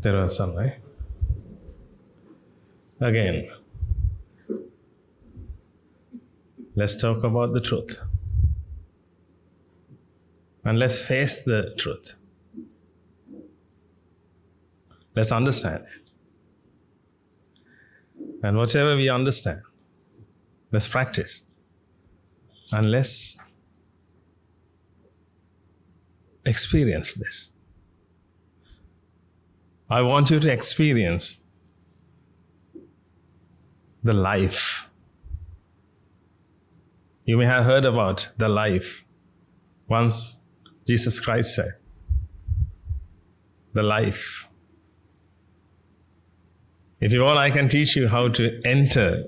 There was some, right? Again, let's talk about the truth. And let's face the truth. Let's understand it. And whatever we understand, let's practice. And let's experience this. I want you to experience the life. You may have heard about the life. Once Jesus Christ said, the life. If you want, I can teach you how to enter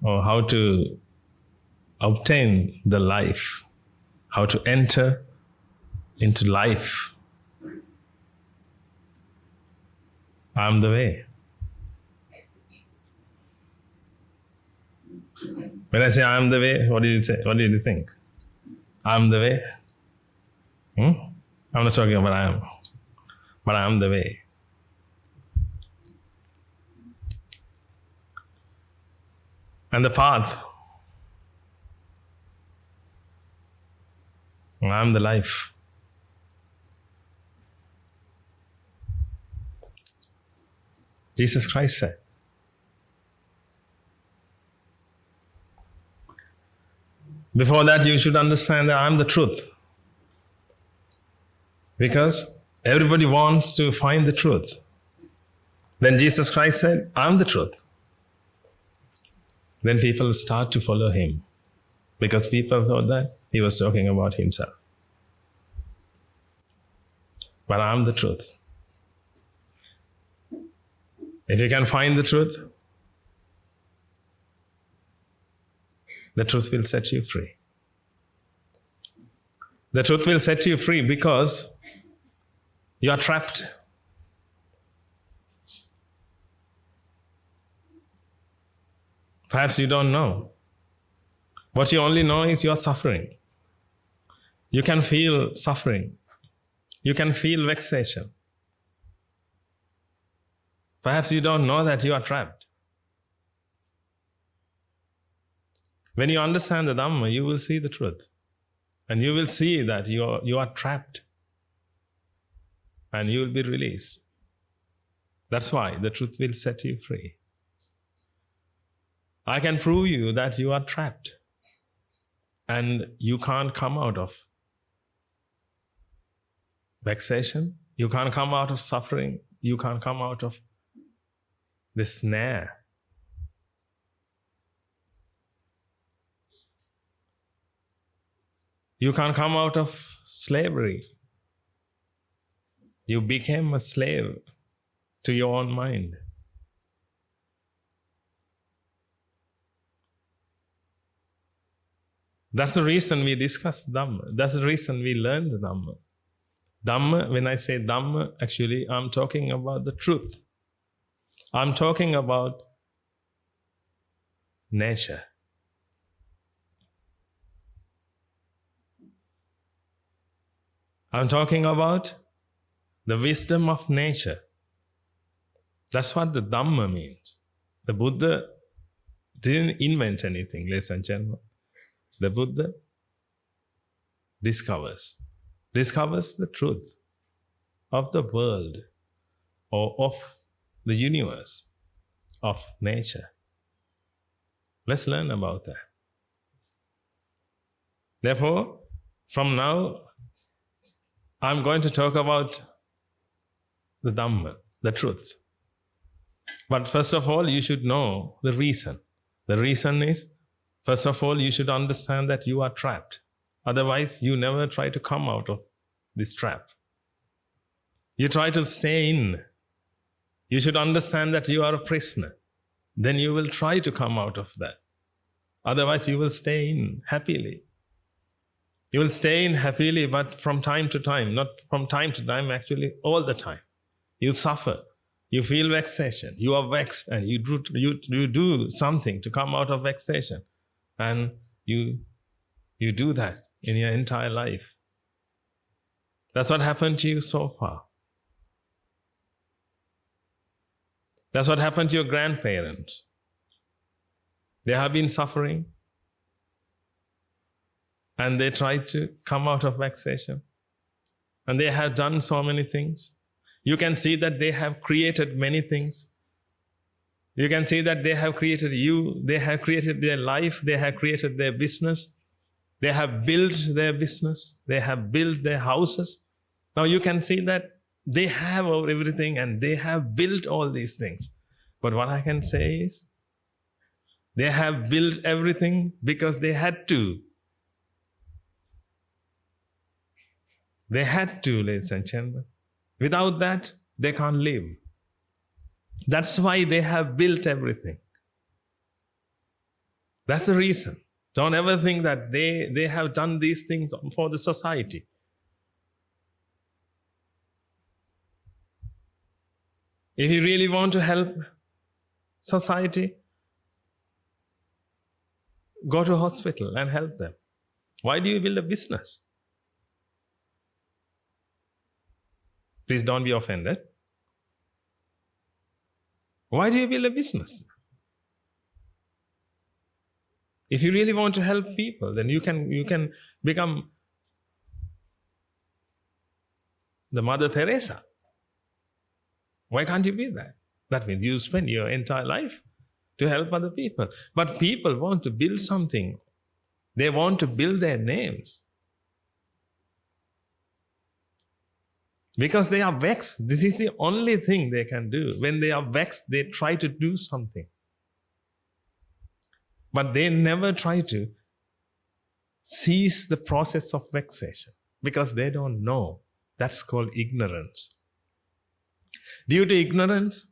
or how to obtain the life, how to enter into life. I'm the way. When I say I'm the way, what did you say? What did you think? I'm the way? I'm not talking about I am, but I am the way. And the path. I am the life. Jesus Christ said. Before that, you should understand that I am the truth. Because everybody wants to find the truth. Then Jesus Christ said, I am the truth. Then people start to follow him. Because people thought that he was talking about himself. But I am the truth. If you can find the truth will set you free. The truth will set you free because you are trapped. Perhaps you don't know. What you only know is you are suffering. You can feel suffering. You can feel vexation. Perhaps you don't know that you are trapped. When you understand the Dhamma, you will see the truth. And you will see that you are trapped. And you will be released. That's why the truth will set you free. I can prove you that you are trapped. And you can't come out of vexation. You can't come out of suffering. You can't come out of the snare. You can't come out of slavery. You became a slave to your own mind. That's the reason we discuss Dhamma. That's the reason we learn the Dhamma. Dhamma, when I say Dhamma, actually I'm talking about the truth. I'm talking about nature. I'm talking about the wisdom of nature. That's what the Dhamma means. The Buddha didn't invent anything, ladies and gentlemen. The Buddha discovers the truth of the world or of the universe, of nature. Let's learn about that. Therefore, from now, I'm going to talk about the Dhamma, the truth. But first of all, you should know the reason. The reason is, first of all, you should understand that you are trapped. Otherwise, you never try to come out of this trap. You try to stay in. You should understand that you are a prisoner. Then you will try to come out of that. Otherwise, you will stay in happily. You will stay in happily, but from time to time, not from time to time, actually all the time. You suffer. You feel vexation. You are vexed and you do something to come out of vexation. And you do that in your entire life. That's what happened to you so far. That's what happened to your grandparents. They have been suffering and they tried to come out of vexation. And they have done so many things. You can see that they have created many things. You can see that they have created you, they have created their life, they have created their business, they have built their business, they have built their houses. Now you can see that they have everything and they have built all these things. But what I can say is, they have built everything because they had to. They had to, ladies and gentlemen. Without that, they can't live. That's why they have built everything. That's the reason. Don't ever think that they have done these things for the society. If you really want to help society, go to hospital and help them. Why do you build a business? Please don't be offended. Why do you build a business? If you really want to help people, then you can become the Mother Teresa. Why can't you be that? That means you spend your entire life to help other people. But people want to build something. They want to build their names. Because they are vexed. This is the only thing they can do. When they are vexed, they try to do something. But they never try to cease the process of vexation because they don't know. That's called ignorance. Due to ignorance,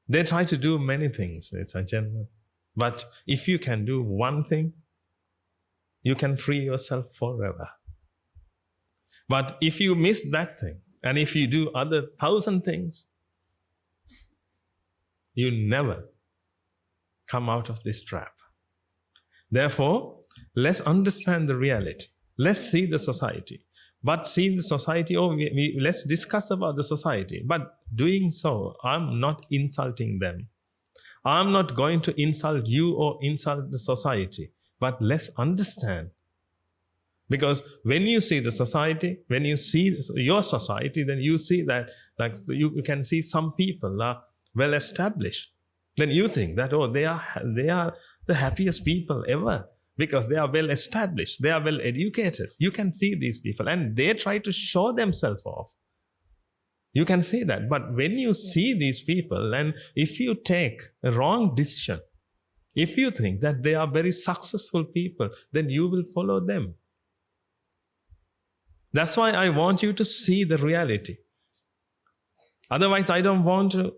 they try to do many things, ladies and gentlemen. But if you can do one thing, you can free yourself forever. But if you miss that thing, and if you do other 1,000 things, you never come out of this trap. Therefore, let's understand the reality. Let's see the society. But seeing the society, let's discuss about the society. But doing so, I'm not insulting them. I'm not going to insult you or insult the society. But let's understand. Because when you see the society, when you see your society, then you see that like you can see some people are well established. Then you think that, they are the happiest people ever. Because they are well established, they are well educated. You can see these people and they try to show themselves off. You can see that. But when you see these people and if you take a wrong decision, if you think that they are very successful people, then you will follow them. That's why I want you to see the reality. Otherwise, I don't want to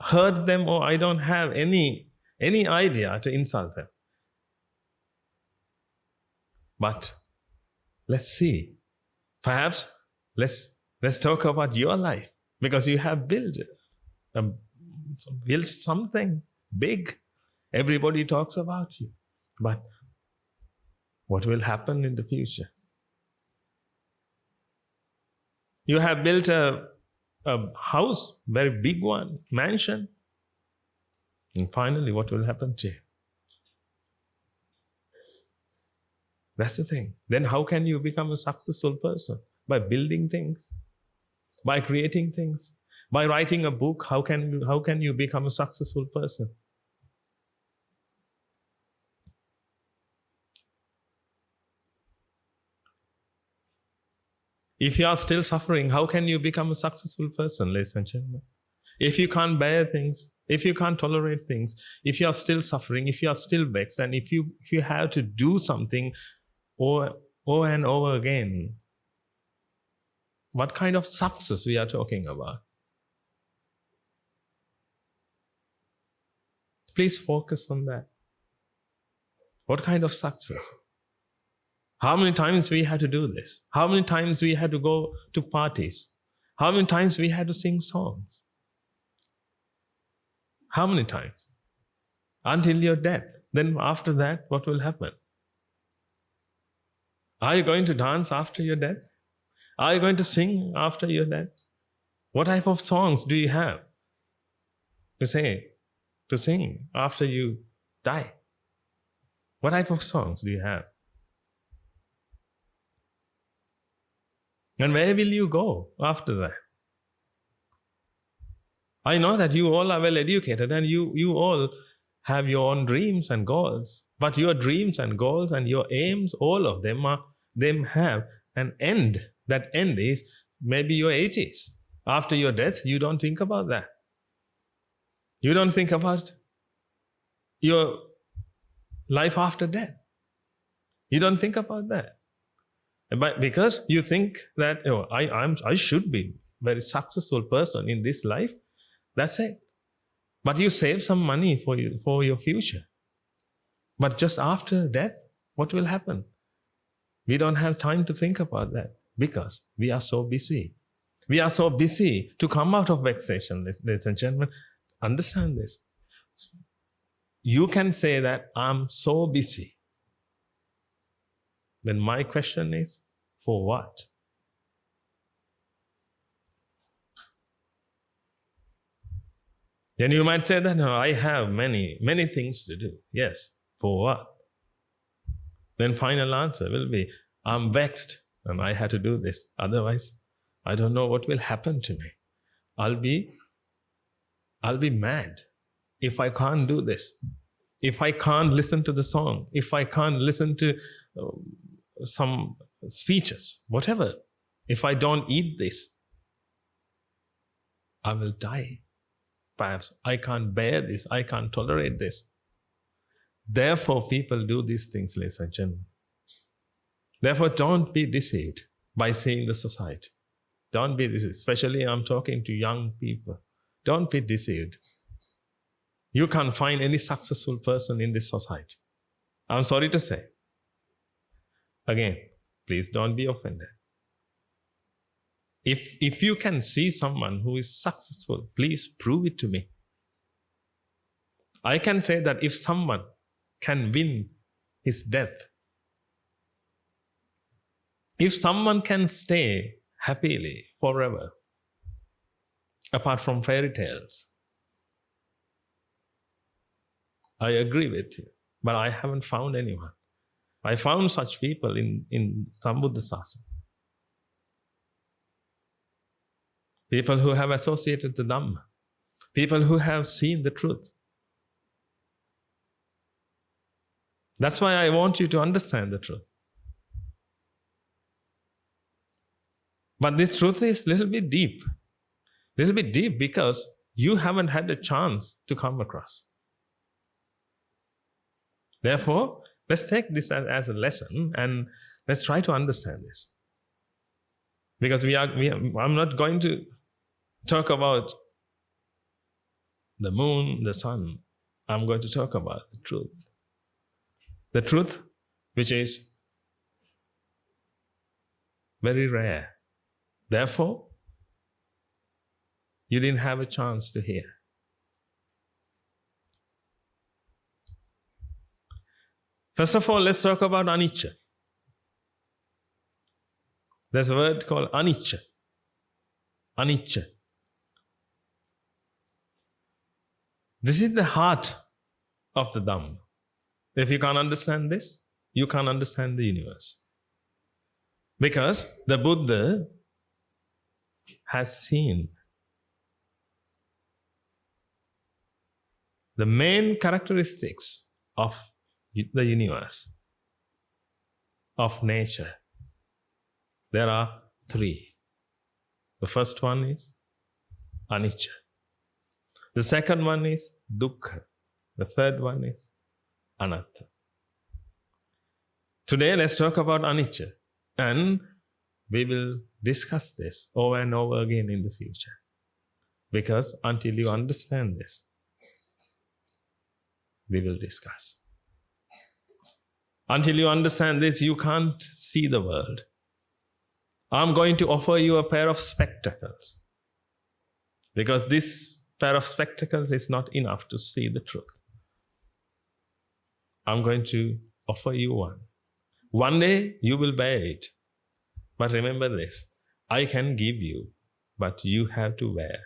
hurt them or I don't have any idea to insult them. But let's see. Perhaps let's talk about your life because you have built something big. Everybody talks about you. But what will happen in the future? You have built a house, very big one, mansion. And finally, what will happen to you? That's the thing. Then how can you become a successful person? By building things, by creating things, by writing a book. How can you become a successful person? If you are still suffering, how can you become a successful person, ladies and gentlemen? If you can't bear things, if you can't tolerate things, if you are still suffering, if you are still vexed, and if you have to do something over and over again, what kind of success we are talking about? Please focus on that. What kind of success? How many times we had to do this? How many times we had to go to parties? How many times we had to sing songs? How many times? Until your death. Then after that, what will happen? Are you going to dance after your death? Are you going to sing after your death? What type of songs do you have? to say, to sing after you die? What type of songs do you have? And where will you go after that? I know that you all are well educated and you all have your own dreams and goals. But your dreams and goals and your aims, all of them have an end. That end is maybe your 80s. After your death, you don't think about that. You don't think about your life after death. You don't think about that. But because you think that I should be a very successful person in this life, that's it. But you save some money for your future. But just after death, what will happen? We don't have time to think about that because we are so busy. We are so busy to come out of vexation, ladies and gentlemen. Understand this. You can say that I'm so busy. Then my question is, for what? Then you might say that, no, I have many things to do. Yes, for what? Then final answer will be, I'm vexed and I had to do this. Otherwise, I don't know what will happen to me. I'll be mad if I can't do this. If I can't listen to the song, if I can't listen to some speeches, whatever. If I don't eat this, I will die. Perhaps I can't bear this, I can't tolerate this. Therefore, people do these things, ladies and gentlemen. Therefore, don't be deceived by seeing the society. Don't be deceived, especially I'm talking to young people. Don't be deceived. You can't find any successful person in this society. I'm sorry to say. Again, please don't be offended. If you can see someone who is successful, please prove it to me. I can say that if someone can win his death, if someone can stay happily forever, apart from fairy tales, I agree with you, but I haven't found anyone. I found such people in Sambuddha Sasana. People who have associated the Dhamma. People who have seen the truth. That's why I want you to understand the truth. But this truth is a little bit deep. Little bit deep because you haven't had a chance to come across. Therefore, let's take this as a lesson and let's try to understand this. Because I'm not going to talk about the moon, the sun. I'm going to talk about the truth. The truth which is very rare. Therefore, you didn't have a chance to hear. First of all, let's talk about anicca. There's a word called anicca. Anicca. This is the heart of the Dhamma. If you can't understand this, you can't understand the universe. Because the Buddha has seen the main characteristics of the universe, of nature. There are three. The first one is anicca. The second one is dukkha. The third one is anatta. Today, let's talk about anicca. And we will discuss this over and over again in the future. Because until you understand this, we will discuss. Until you understand this, you can't see the world. I'm going to offer you a pair of spectacles. Because this pair of spectacles is not enough to see the truth. I'm going to offer you one. One day you will bear it. But remember this, I can give you, but you have to wear.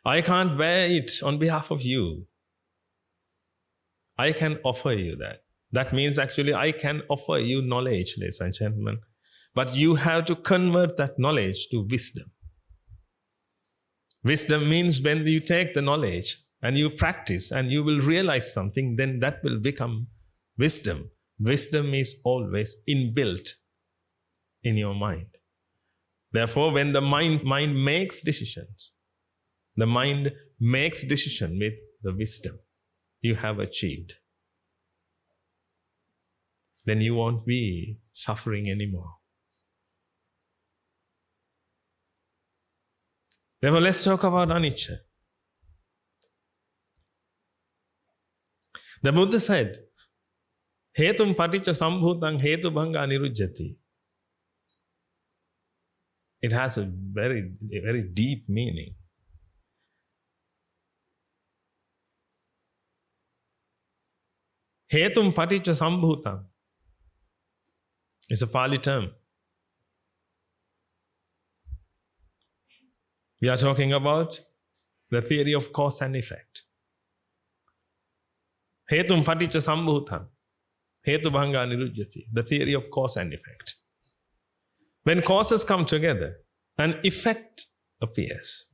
I can't bear it on behalf of you. I can offer you that. That means actually I can offer you knowledge, ladies and gentlemen. But you have to convert that knowledge to wisdom. Wisdom means when you take the knowledge and you practice and you will realize something, then that will become wisdom. Wisdom is always inbuilt in your mind. Therefore, when the mind makes decisions, the mind makes decision with the wisdom you have achieved, then you won't be suffering anymore. Therefore, let's talk about anicca. The Buddha said, Hetum paticca sambhutang hetu bhanga nirujjati. It has a very, very deep meaning. Hetum paticca sambhutang is a Pali term. We are talking about the theory of cause and effect. Hetum paticca sambhutam, hetu bhanga nirujjati, the theory of cause and effect. When causes come together, an effect appears.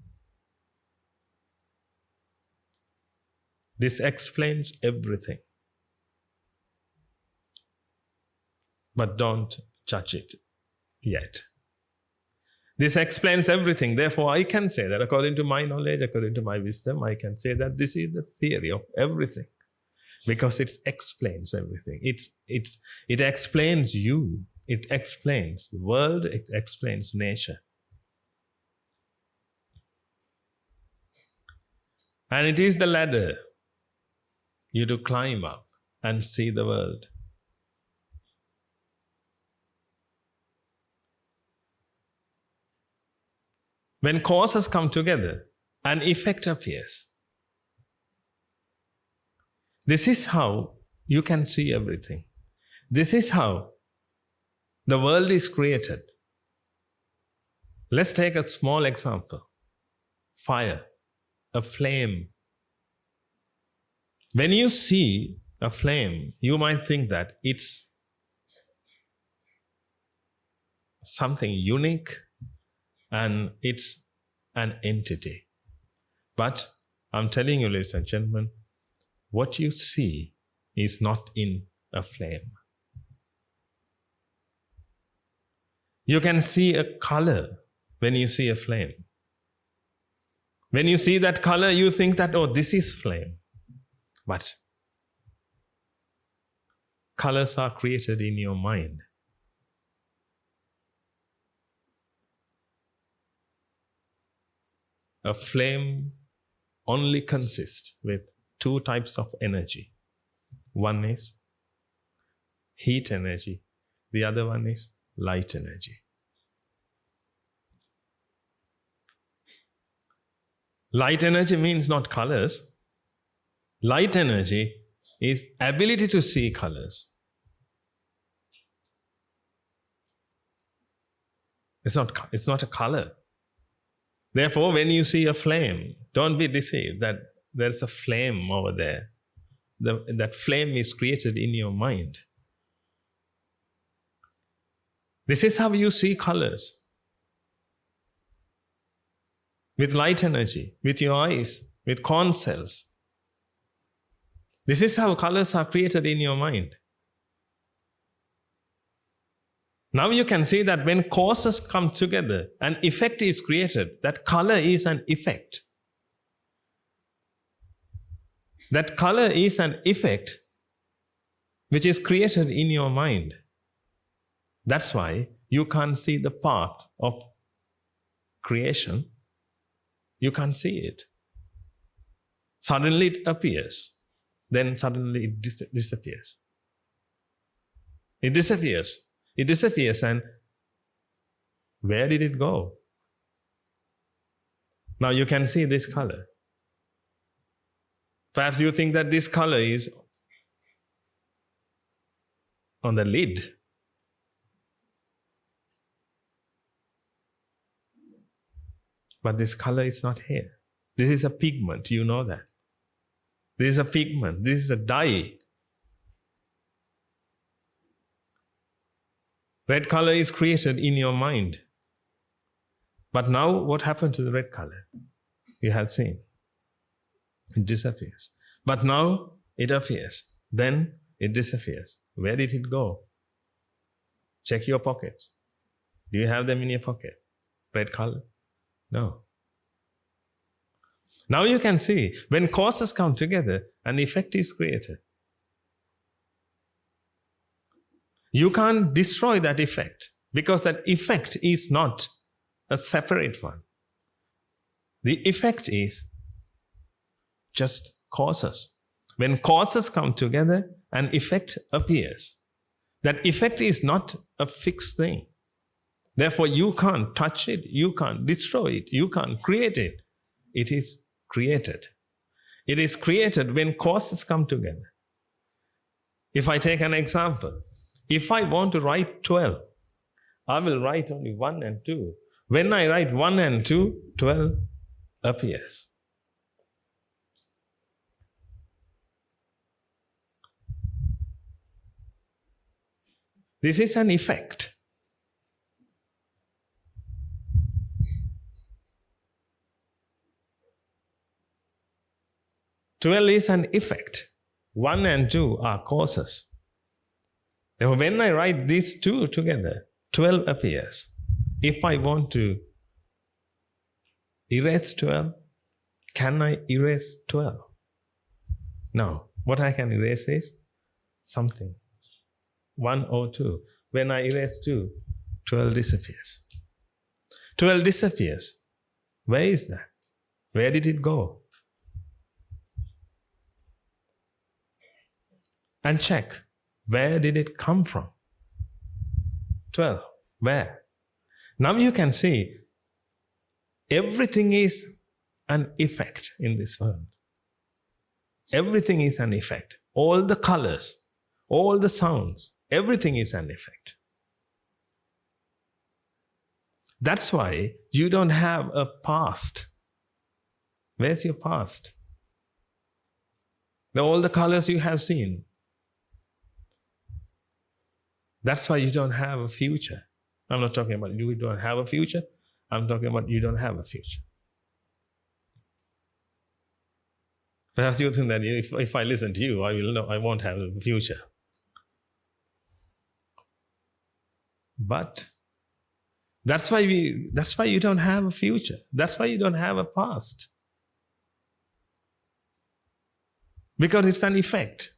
This explains everything. But don't judge it yet. This explains everything. Therefore, I can say that according to my knowledge, according to my wisdom, I can say that this is the theory of everything. Because it explains everything. It explains you. It explains the world. It explains nature. And it is the ladder you to climb up and see the world. When causes come together, an effect appears. This is how you can see everything. This is how the world is created. Let's take a small example. Fire, a flame. When you see a flame, you might think that it's something unique and it's an entity. But I'm telling you, ladies and gentlemen, what you see is not in a flame. You can see a color when you see a flame. When you see that color, you think that, oh, this is flame. But colors are created in your mind. A flame only consists with two types of energy. One is heat energy. The other one is light energy. Light energy means not colors. Light energy is ability to see colors. It's not a color. Therefore, when you see a flame, don't be deceived that there's a flame over there. That flame is created in your mind. This is how you see colors. With light energy, with your eyes, with corn cells. This is how colors are created in your mind. Now you can see that when causes come together, an effect is created. That color is an effect. That color is an effect which is created in your mind. That's why you can't see the path of creation. You can't see it. Suddenly it appears. Then suddenly it disappears. It disappears. It disappears, and where did it go? Now you can see this color. Perhaps you think that this color is on the lid. But this color is not here. This is a pigment, you know that. This is a pigment, this is a dye. Red color is created in your mind. But now what happened to the red color? You have seen. It disappears. But now it appears. Then it disappears. Where did it go? Check your pockets. Do you have them in your pocket? Red color? No. Now you can see, when causes come together, an effect is created. You can't destroy that effect, because that effect is not a separate one. The effect is just causes. When causes come together, an effect appears. That effect is not a fixed thing. Therefore, you can't touch it, you can't destroy it, you can't create it. It is created. It is created when causes come together. If I take an example, if I want to write 12, I will write only 1 and 2. When I write 1 and 2, 12 appears. This is an effect. Twelve is an effect. 1 and 2 are causes. Therefore, when I write these two together, 12 appears. If I want to erase 12, can I erase 12? No. What I can erase is something. 1 or 2. When I erase 2, 12 disappears. 12 disappears. Where is that? Where did it go? And check, where did it come from? 12. Where? Now you can see, everything is an effect in this world. Everything is an effect. All the colors, all the sounds, everything is an effect. That's why you don't have a past. Where's your past? All the colors you have seen. That's why you don't have a future. I'm not talking about you don't have a future. I'm talking about you don't have a future. Perhaps you think that if I listen to you, I will know I won't have a future. But that's why you don't have a future. That's why you don't have a past. Because it's an effect.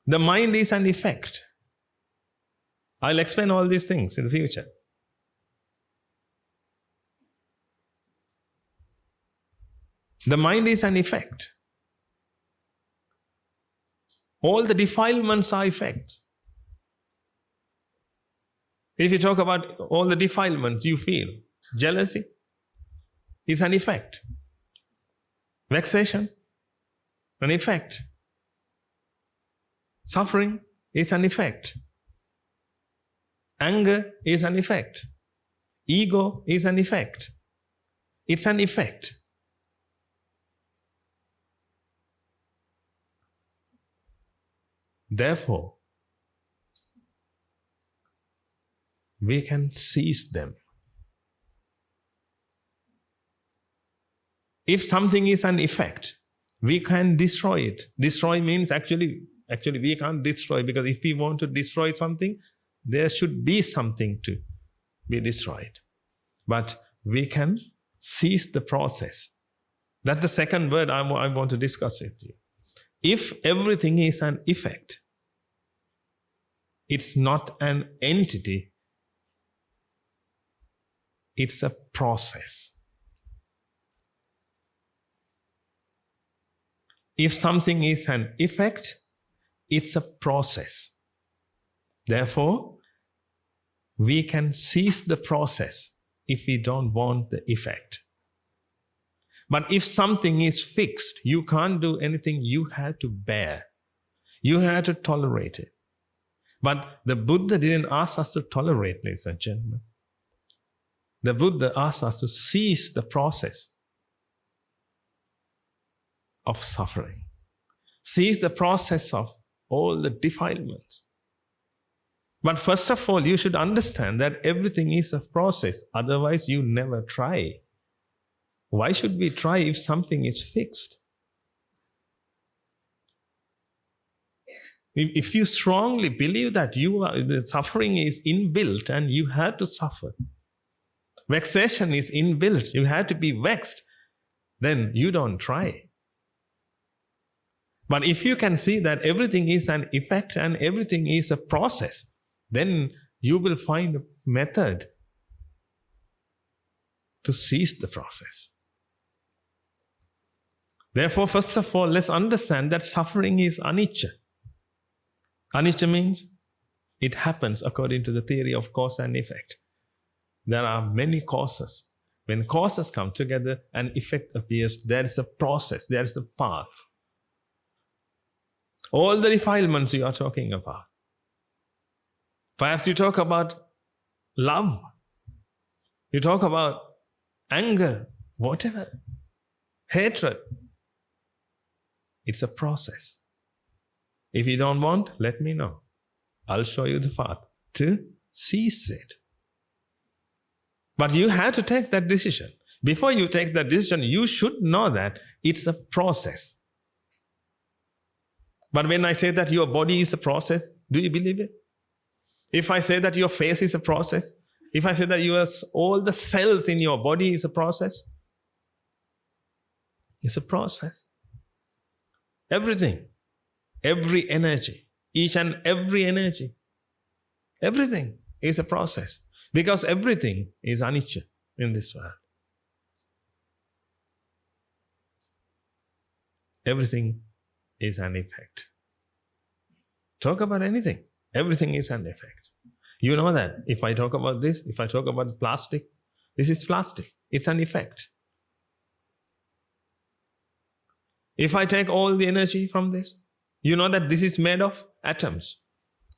The mind is an effect. I'll explain all these things in the future. The mind is an effect. All the defilements are effects. If you talk about all the defilements you feel, jealousy is an effect. Vexation, an effect. Suffering is an effect. Anger is an effect. Ego is an effect. It's an effect. Therefore, we can seize them. If something is an effect, we can destroy it. Destroy means actually we can't destroy, because if we want to destroy something, there should be something to be destroyed. But we can seize the process. That's the second word I want to discuss with you. If everything is an effect, it's not an entity, it's a process. If something is an effect, it's a process. Therefore, we can cease the process if we don't want the effect. But if something is fixed, you can't do anything, you have to bear. You have to tolerate it. But the Buddha didn't ask us to tolerate, ladies and gentlemen. The Buddha asks us to cease the process of suffering. Cease the process of all the defilements. But first of all, you should understand that everything is a process. Otherwise, you never try. Why should we try if something is fixed? If you strongly believe that the suffering is inbuilt and you have to suffer, vexation is inbuilt, you have to be vexed, then you don't try. But if you can see that everything is an effect and everything is a process, then you will find a method to cease the process. Therefore, first of all, let's understand that suffering is anicca. Anicca means it happens according to the theory of cause and effect. There are many causes. When causes come together, an effect appears. There is a process, there is a path. All the defilements you are talking about. Perhaps you talk about love. You talk about anger, whatever. Hatred. It's a process. If you don't want, let me know. I'll show you the path to cease it. But you have to take that decision. Before you take that decision, you should know that it's a process. But when I say that your body is a process, do you believe it? If I say that your face is a process, if I say that all the cells in your body is a process, it's a process. Everything, every energy, each and every energy, everything is a process. Because everything is anicca in this world. Everything is an effect. Talk about anything. Everything is an effect. You know that if I talk about this, if I talk about plastic, this is plastic. It's an effect. If I take all the energy from this, you know that this is made of atoms.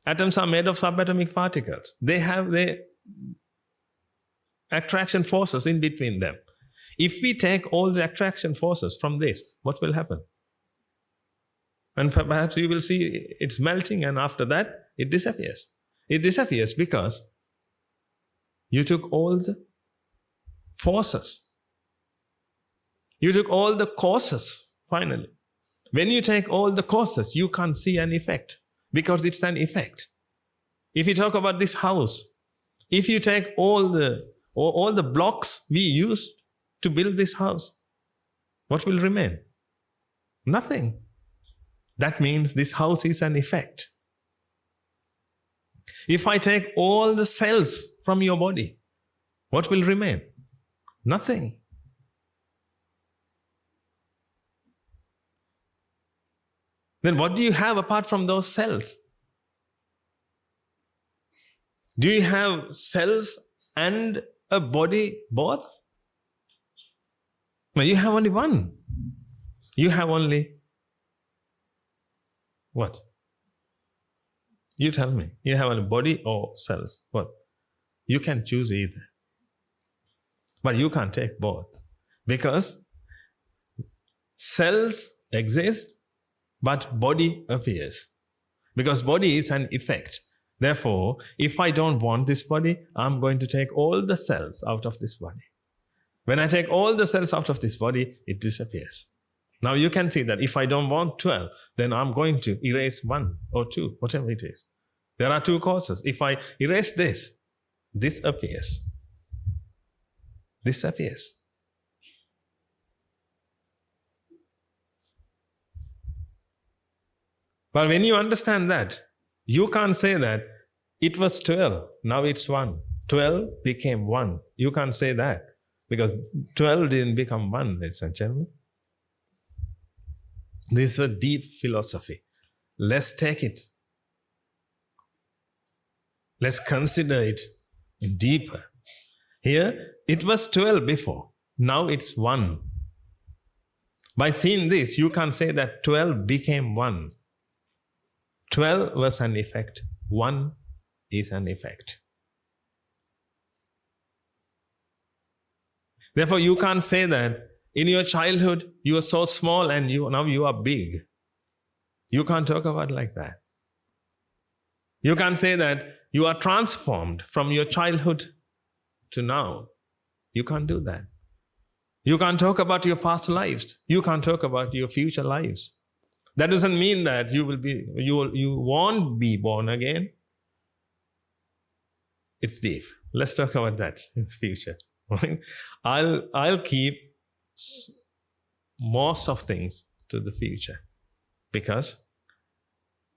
Atoms are made of subatomic particles. They have their attraction forces in between them. If we take all the attraction forces from this, what will happen? And perhaps you will see it's melting, and after that, it disappears. It disappears because you took all the forces. You took all the causes, finally. When you take all the causes, you can't see an effect because it's an effect. If you talk about this house, if you take all the blocks we used to build this house, what will remain? Nothing. That means this house is an effect. If I take all the cells from your body, what will remain? Nothing. Then what do you have apart from those cells? Do you have cells and a body both? No, you have only one. You have only what? You tell me. You have a body or cells? What? You can choose either. But you can't take both. Because cells exist, but body appears. Because body is an effect. Therefore, if I don't want this body, I'm going to take all the cells out of this body. When I take all the cells out of this body, it disappears. Now you can see that if I don't want 12, then I'm going to erase 1 or 2, whatever it is. There are 2 causes. If I erase this, this appears. This appears. But when you understand that, you can't say that it was 12, now it's 1. 12 became 1. You can't say that because 12 didn't become 1, ladies and gentlemen. This is a deep philosophy. Let's take it. Let's consider it deeper. Here, it was 12 before. Now it's 1. By seeing this, you can say that 12 became 1. 12 was an effect. 1 is an effect. Therefore, you can't say that in your childhood you were so small and now you are big. You can't talk about it like that. You can't say that you are transformed from your childhood to now. You can't do that. You can't talk about your past lives. You can't talk about your future lives. That doesn't mean that you won't be born again. It's deep. Let's talk about that in the future. Right? I'll keep most of things to the future because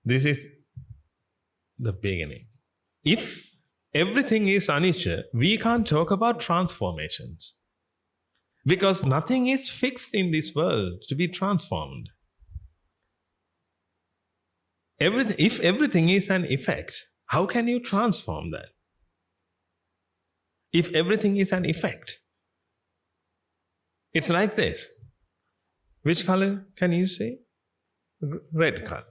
this is the beginning. If everything is anicca, we can't talk about transformations because nothing is fixed in this world to be transformed. If everything is an effect, how can you transform that? If everything is an effect, it's like this. Which color can you see? Red color.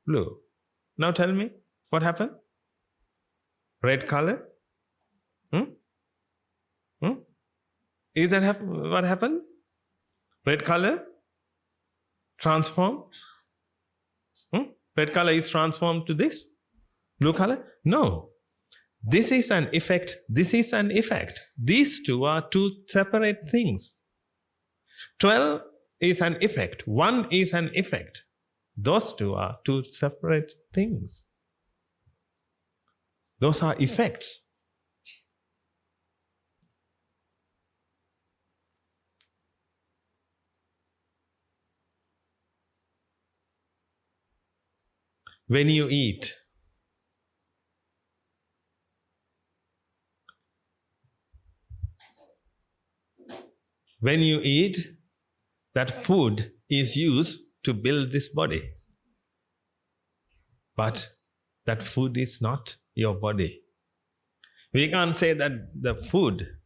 Blue. Now tell me, what happened? Red color? Is that what happened? Red color transformed? Red color is transformed to this? Blue color? No. This is an effect. This is an effect. These two are two separate things. 12 is an effect. 1 is an effect. Those two are two separate things. Those are effects. When you eat, that food is used to build this body. But that food is not your body. We can't say that the food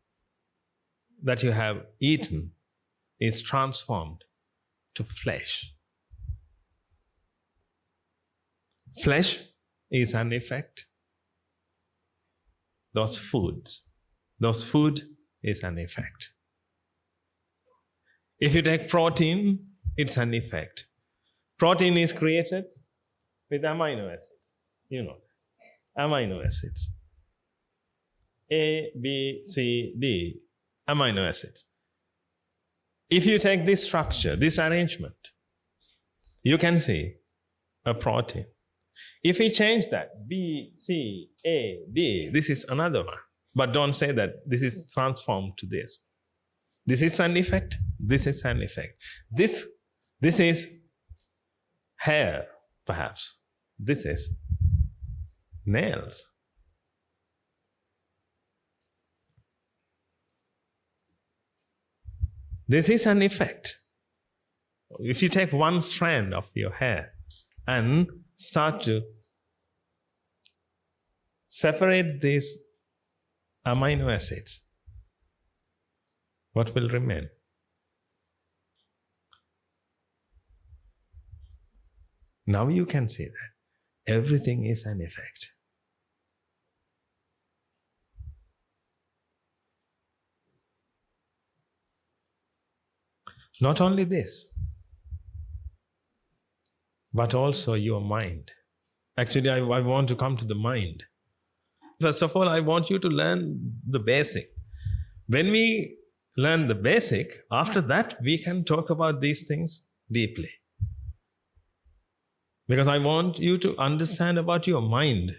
that you have eaten is transformed to flesh. Flesh is an effect. Those food is an effect. If you take protein, it's an effect. Protein is created with amino acids. You know, amino acids. A, B, C, D, amino acids. If you take this structure, this arrangement, you can see a protein. If we change that, B, C, A, B, this is another one. But don't say that this is transformed to this. This is an effect. This is an effect. This is hair, perhaps. This is nails. This is an effect. If you take one strand of your hair and start to separate these amino acids, what will remain? Now you can see that everything is an effect. Not only this, but also your mind. Actually, I want to come to the mind. First of all, I want you to learn the basic. When we learn the basic, after that, we can talk about these things deeply. Because I want you to understand about your mind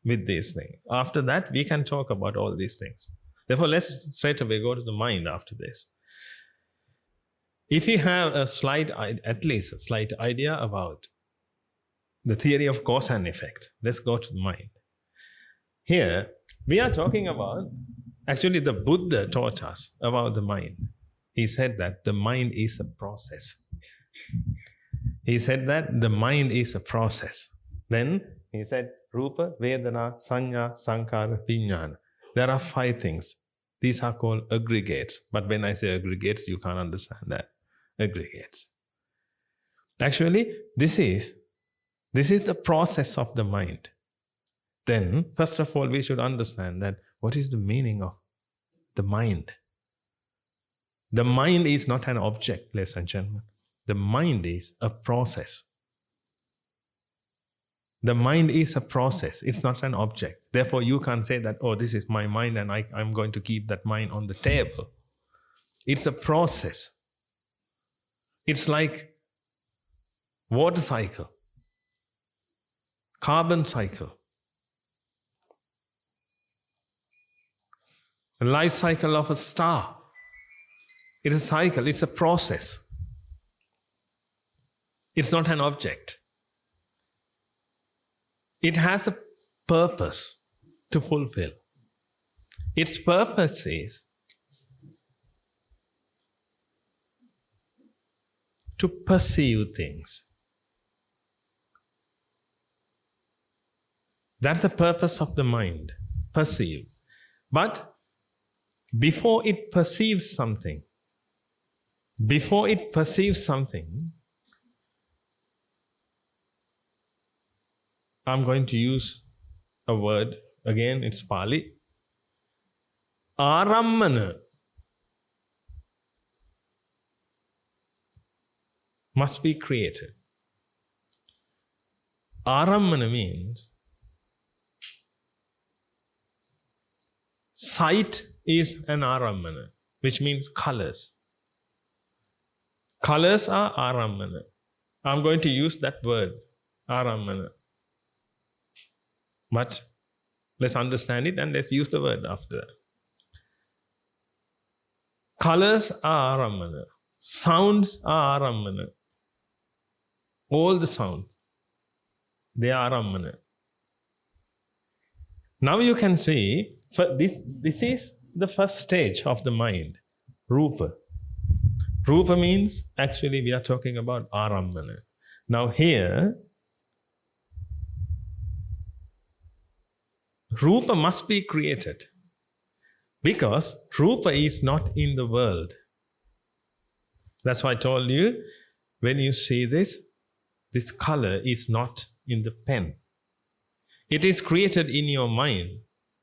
with these things. After that, we can talk about all these things. Therefore, let's straight away go to the mind after this. If you have at least a slight idea about the theory of cause and effect, let's go to the mind. Here, we are talking about, actually the Buddha taught us about the mind. He said that the mind is a process. He said that the mind is a process. Then he said, Rupa, Vedana, Sanya, Sankara, Vijnana. There are 5 things. These are called aggregates. But when I say aggregates, you can't understand that. Aggregates. Actually, this is the process of the mind. Then, first of all, we should understand that what is the meaning of the mind? The mind is not an object, ladies and gentlemen. The mind is a process. The mind is a process. It's not an object. Therefore, you can't say that, oh, this is my mind and I'm going to keep that mind on the table. It's a process. It's like water cycle, carbon cycle, the life cycle of a star. It's a cycle, it's a process. It's not an object. It has a purpose to fulfill. Its purpose is to perceive things. That's the purpose of the mind, perceive. But before it perceives something, I'm going to use a word, again, it's Pali. Arammana must be created. Arammana means sight is an arammana, which means colors. Colors are arammana. I'm going to use that word, arammana. But let's understand it and let's use the word after that. Colors are arammana. Sounds are arammana. All the sound, they are arammana. Now you can see, this is the first stage of the mind, rupa. Rupa means, actually we are talking about arammana. Now here, rupa must be created because rupa is not in the world. That's why I told you, when you see this color is not in the pen. It is created in your mind.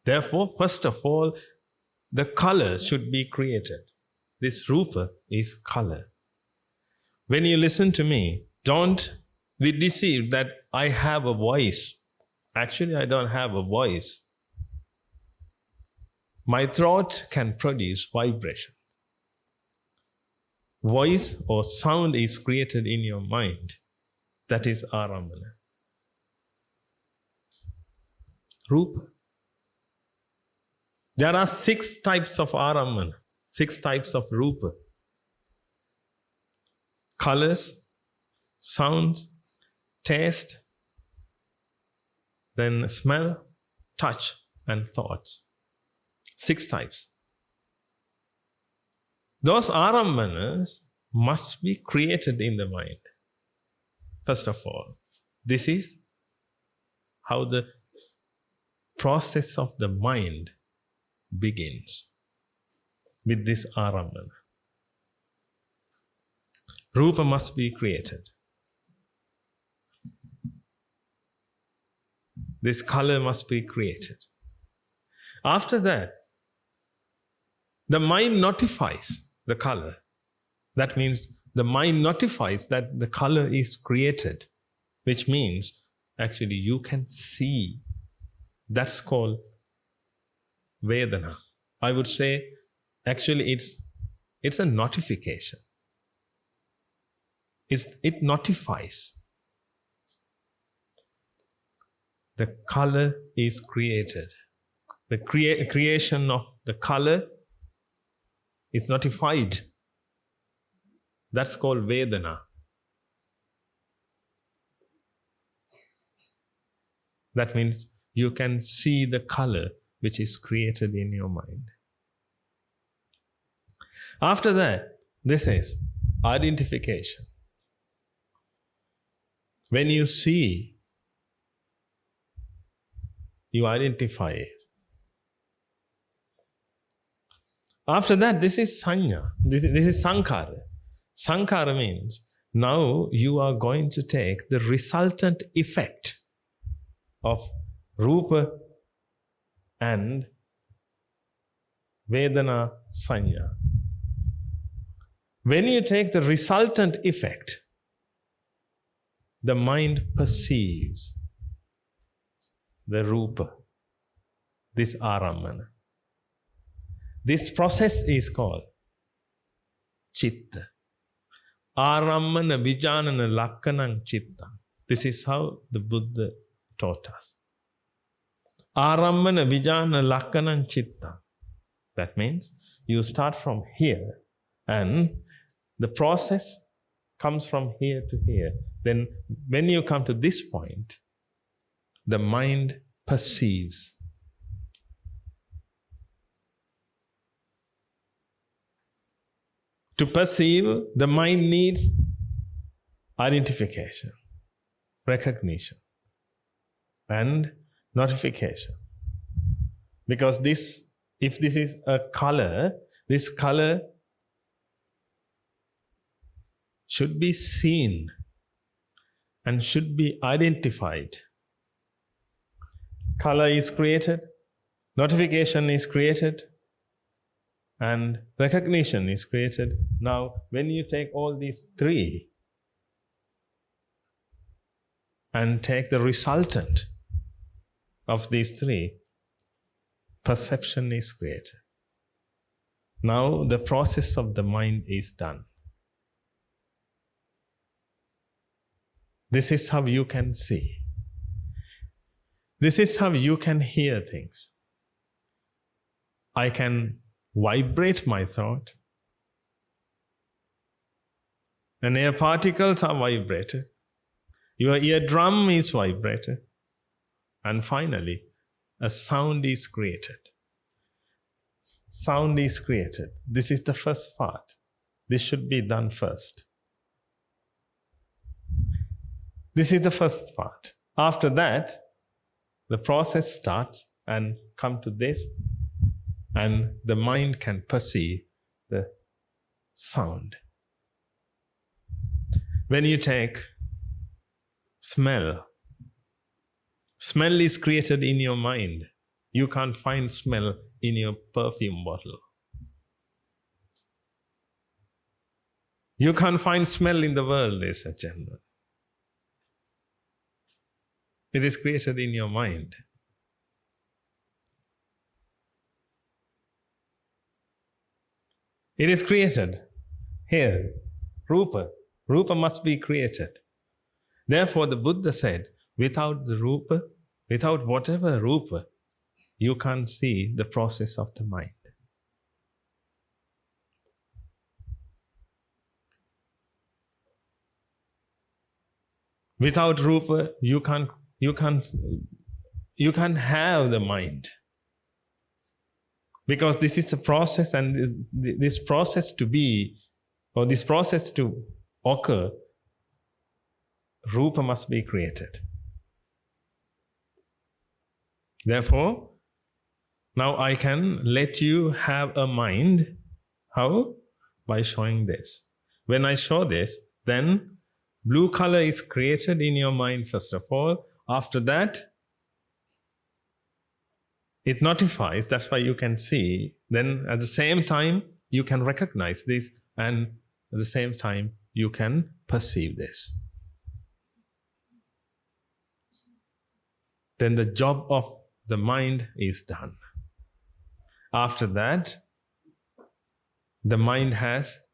Therefore, first of all, the color should be created. This rupa is color. When you listen to me, don't be deceived that I have a voice. Actually, I don't have a voice. My throat can produce vibration. Voice or sound is created in your mind. That is arammana. Rupa. There are 6 types of arammana, 6 types of rupa. Colors, sound, taste, then smell, touch, and thoughts. 6 types. Those arammanas must be created in the mind. First of all, this is how the process of the mind begins, with this arammana. Rupa must be created. This color must be created. After that, the mind notifies the color. That means the mind notifies that the color is created, which means actually you can see. That's called Vedana. I would say actually it's a notification. It notifies. The color is created. The creation of the color is notified. That's called Vedana. That means you can see the color which is created in your mind. After that, this is identification. When you see, you identify it. After that, this is sanya. This is sankhara. Sankhara means now you are going to take the resultant effect of rupa and vedana sanya. When you take the resultant effect, the mind perceives the rupa, this arammana. This process is called chitta. Arammana vijanana lakkanam chitta. This is how the Buddha taught us. Arammana vijanana lakkanam chitta. That means you start from here and the process comes from here to here. Then when you come to this point, the mind perceives. To perceive, the mind needs identification, recognition, and notification. Because if this is a color, this color should be seen and should be identified. Color is created, notification is created, and recognition is created. Now, when you take all these three and take the resultant of these three, perception is created. Now, the process of the mind is done. This is how you can see. This is how you can hear things. I can vibrate my thought. And air particles are vibrated. Your eardrum is vibrated. And finally, a sound is created. Sound is created. This is the first part. This should be done first. This is the first part. After that, the process starts and come to this, and the mind can perceive the sound. When you take smell, smell is created in your mind. You can't find smell in your perfume bottle. You can't find smell in the world, ladies and gentlemen. It is created in your mind. It is created here. Rupa. Rupa must be created. Therefore, the Buddha said, without the rupa, without whatever rupa, you can't see the process of the mind. Without rupa, you can't have the mind. Because this is a process, and this process to be, or this process to occur, rupa must be created. Therefore, now I can let you have a mind. How? By showing this. When I show this, then blue color is created in your mind first of all. After that, it notifies, that's why you can see. Then at the same time, you can recognize this, and at the same time, you can perceive this. Then the job of the mind is done. After that, the mind has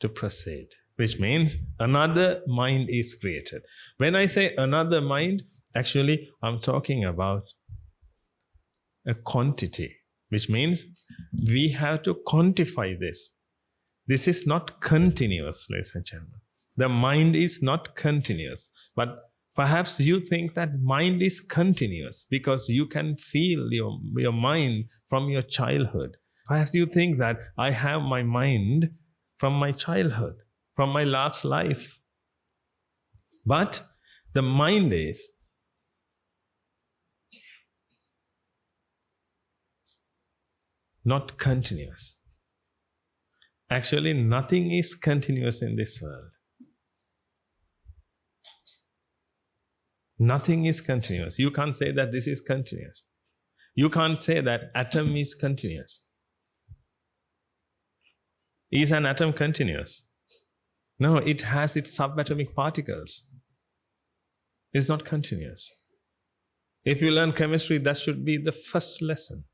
to proceed, which means another mind is created. When I say another mind, actually, I'm talking about a quantity, which means we have to quantify this. This is not continuous, ladies and gentlemen. The mind is not continuous. But perhaps you think that mind is continuous because you can feel your mind from your childhood. Perhaps you think that I have my mind from my childhood, from my last life. But the mind is not continuous. Actually, nothing is continuous in this world. Nothing is continuous. You can't say that this is continuous. You can't say that atom is continuous. Is an atom continuous? No, it has its subatomic particles. It's not continuous. If you learn chemistry, that should be the first lesson.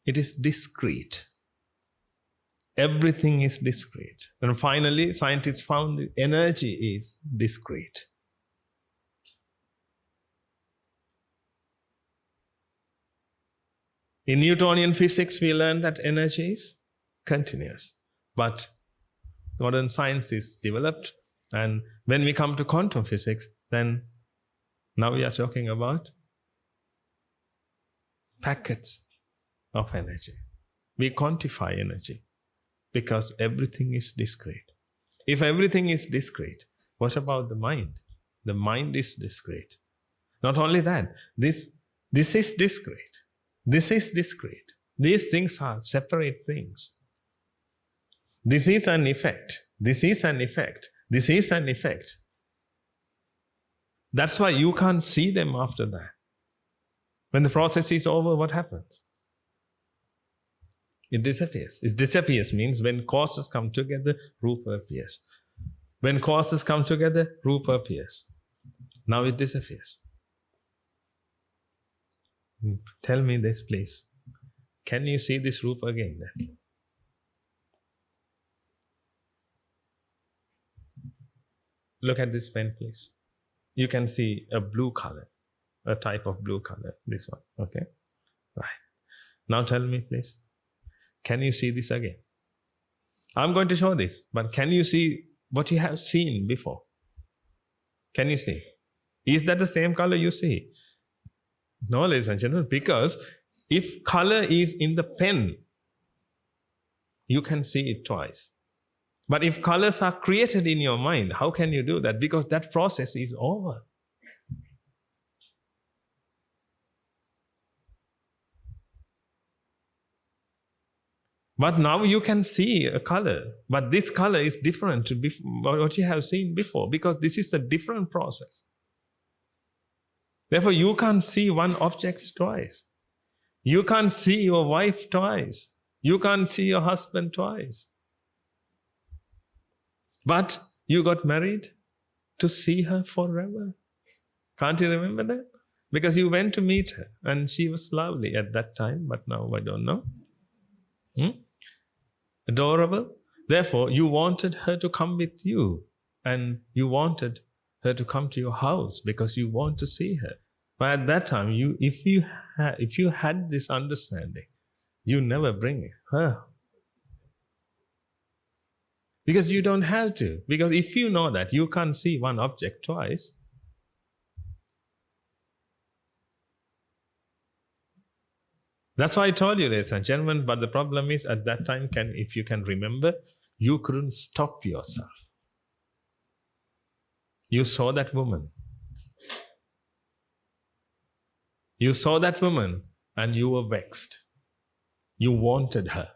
It is discrete. Everything is discrete. And finally, scientists found the energy is discrete. In Newtonian physics, we learned that energy is continuous. But modern science is developed, and when we come to quantum physics, then now we are talking about packets of energy. We quantify energy because everything is discrete. If everything is discrete, what about the mind? The mind is discrete. Not only that, this is discrete. This is discrete. These things are separate things. This is an effect. This is an effect. This is an effect. That's why you can't see them after that. When the process is over, what happens? It disappears. It disappears means when causes come together, Rupa appears. When causes come together, Rupa appears. Now it disappears. Tell me this, please. Can you see this Rupa again then? Look at this pen, please. You can see a blue color, a type of blue color, this one, okay? Right. Now tell me, please. Can you see this again? I'm going to show this, but can you see what you have seen before? Can you see? Is that the same color you see? No, ladies and gentlemen, because if color is in the pen, you can see it twice. But if colors are created in your mind, how can you do that? Because that process is over. But now you can see a color, but this color is different to what you have seen before, because this is a different process. Therefore, you can't see one object twice. You can't see your wife twice. You can't see your husband twice. But you got married to see her forever. Can't you remember that? Because you went to meet her and she was lovely at that time, but now I don't know. Adorable. Therefore, you wanted her to come with you and you wanted her to come to your house because you want to see her. But at that time, if you had this understanding, you never bring her. Because you don't have to. Because if you know that you can't see one object twice, that's why I told you, ladies and gentlemen, but the problem is at that time, if you can remember, you couldn't stop yourself. You saw that woman. You saw that woman and you were vexed. You wanted her.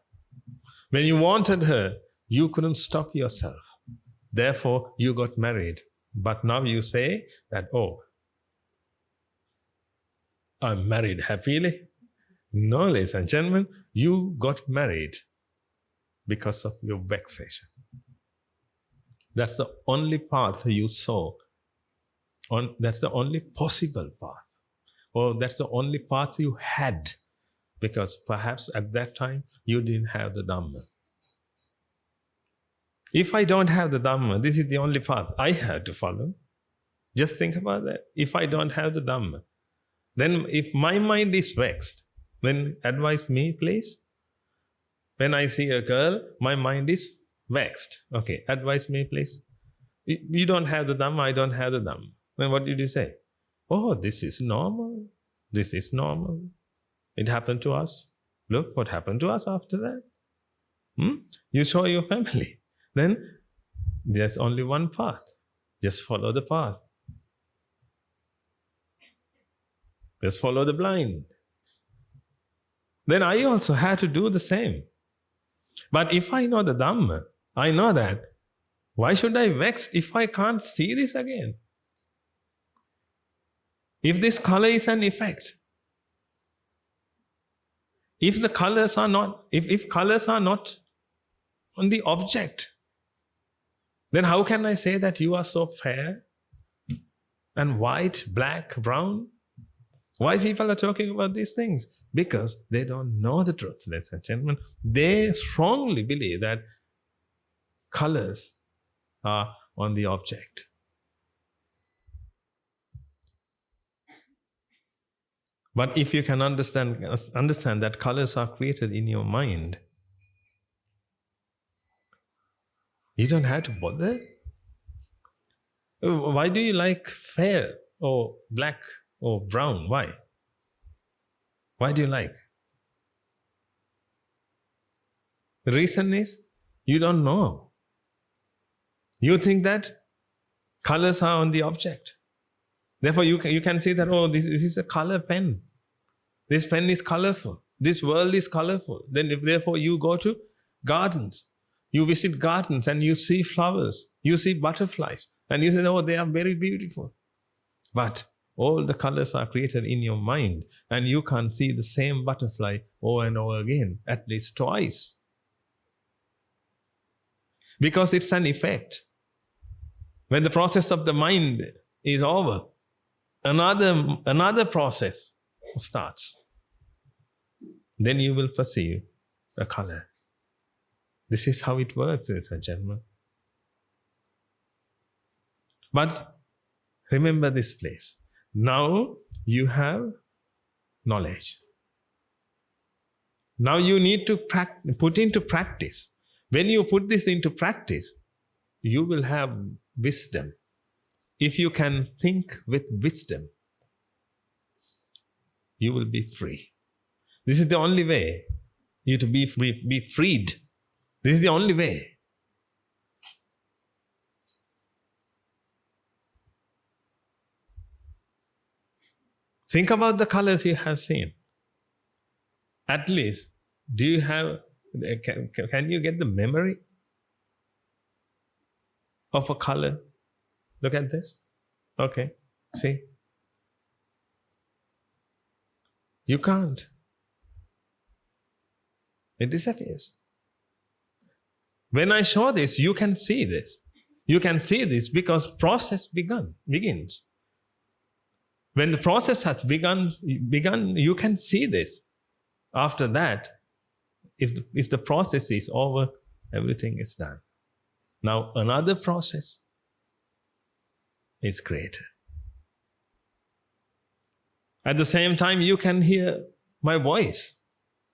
When you wanted her, you couldn't stop yourself. Therefore, you got married. But now you say that, oh, I'm married happily. No, ladies and gentlemen, you got married because of your vexation. That's the only path you saw. That's the only possible path. Or that's the only path you had. Because perhaps at that time, you didn't have the Dhamma. If I don't have the Dhamma, this is the only path I have to follow. Just think about that. If I don't have the Dhamma, then if my mind is vexed, then advise me, please. When I see a girl, my mind is vexed. Okay, advise me, please. You don't have the Dhamma, I don't have the Dhamma. Then what did you say? Oh, this is normal. This is normal. It happened to us. Look what happened to us after that. You show your family. Then there's only one path. Just follow the path. Just follow the blind. Then I also had to do the same. But if I know the Dhamma, I know that, why should I vex if I can't see this again? If this color is an effect, if colors are not on the object. Then how can I say that you are so fair and white, black, brown? Why people are talking about these things? Because they don't know the truth, ladies and gentlemen. They strongly believe that colors are on the object. But if you can understand that colors are created in your mind, you don't have to bother. Why do you like fair or black or brown? Why? Why do you like? The reason is you don't know. You think that colors are on the object. Therefore, you can see that, oh, this is a color pen. This pen is colorful. This world is colorful. Therefore, you go to gardens. You visit gardens and you see flowers. You see butterflies. And you say, oh, they are very beautiful. But all the colors are created in your mind. And you can't see the same butterfly over and over again, at least twice. Because it's an effect. When the process of the mind is over, another process starts. Then you will perceive a color. This is how it works, ladies and gentlemen. But remember this place. Now you have knowledge. Now you need to put into practice. When you put this into practice, you will have wisdom. If you can think with wisdom, you will be free. This is the only way you to be freed. This is the only way. Think about the colors you have seen. At least, do you have, can you get the memory of a color? Look at this. Okay, see? You can't. It disappears. When I show this, you can see this. You can see this because process begins. When the process has begun, you can see this. After that, if the process is over, everything is done. Now another process is created. At the same time, you can hear my voice.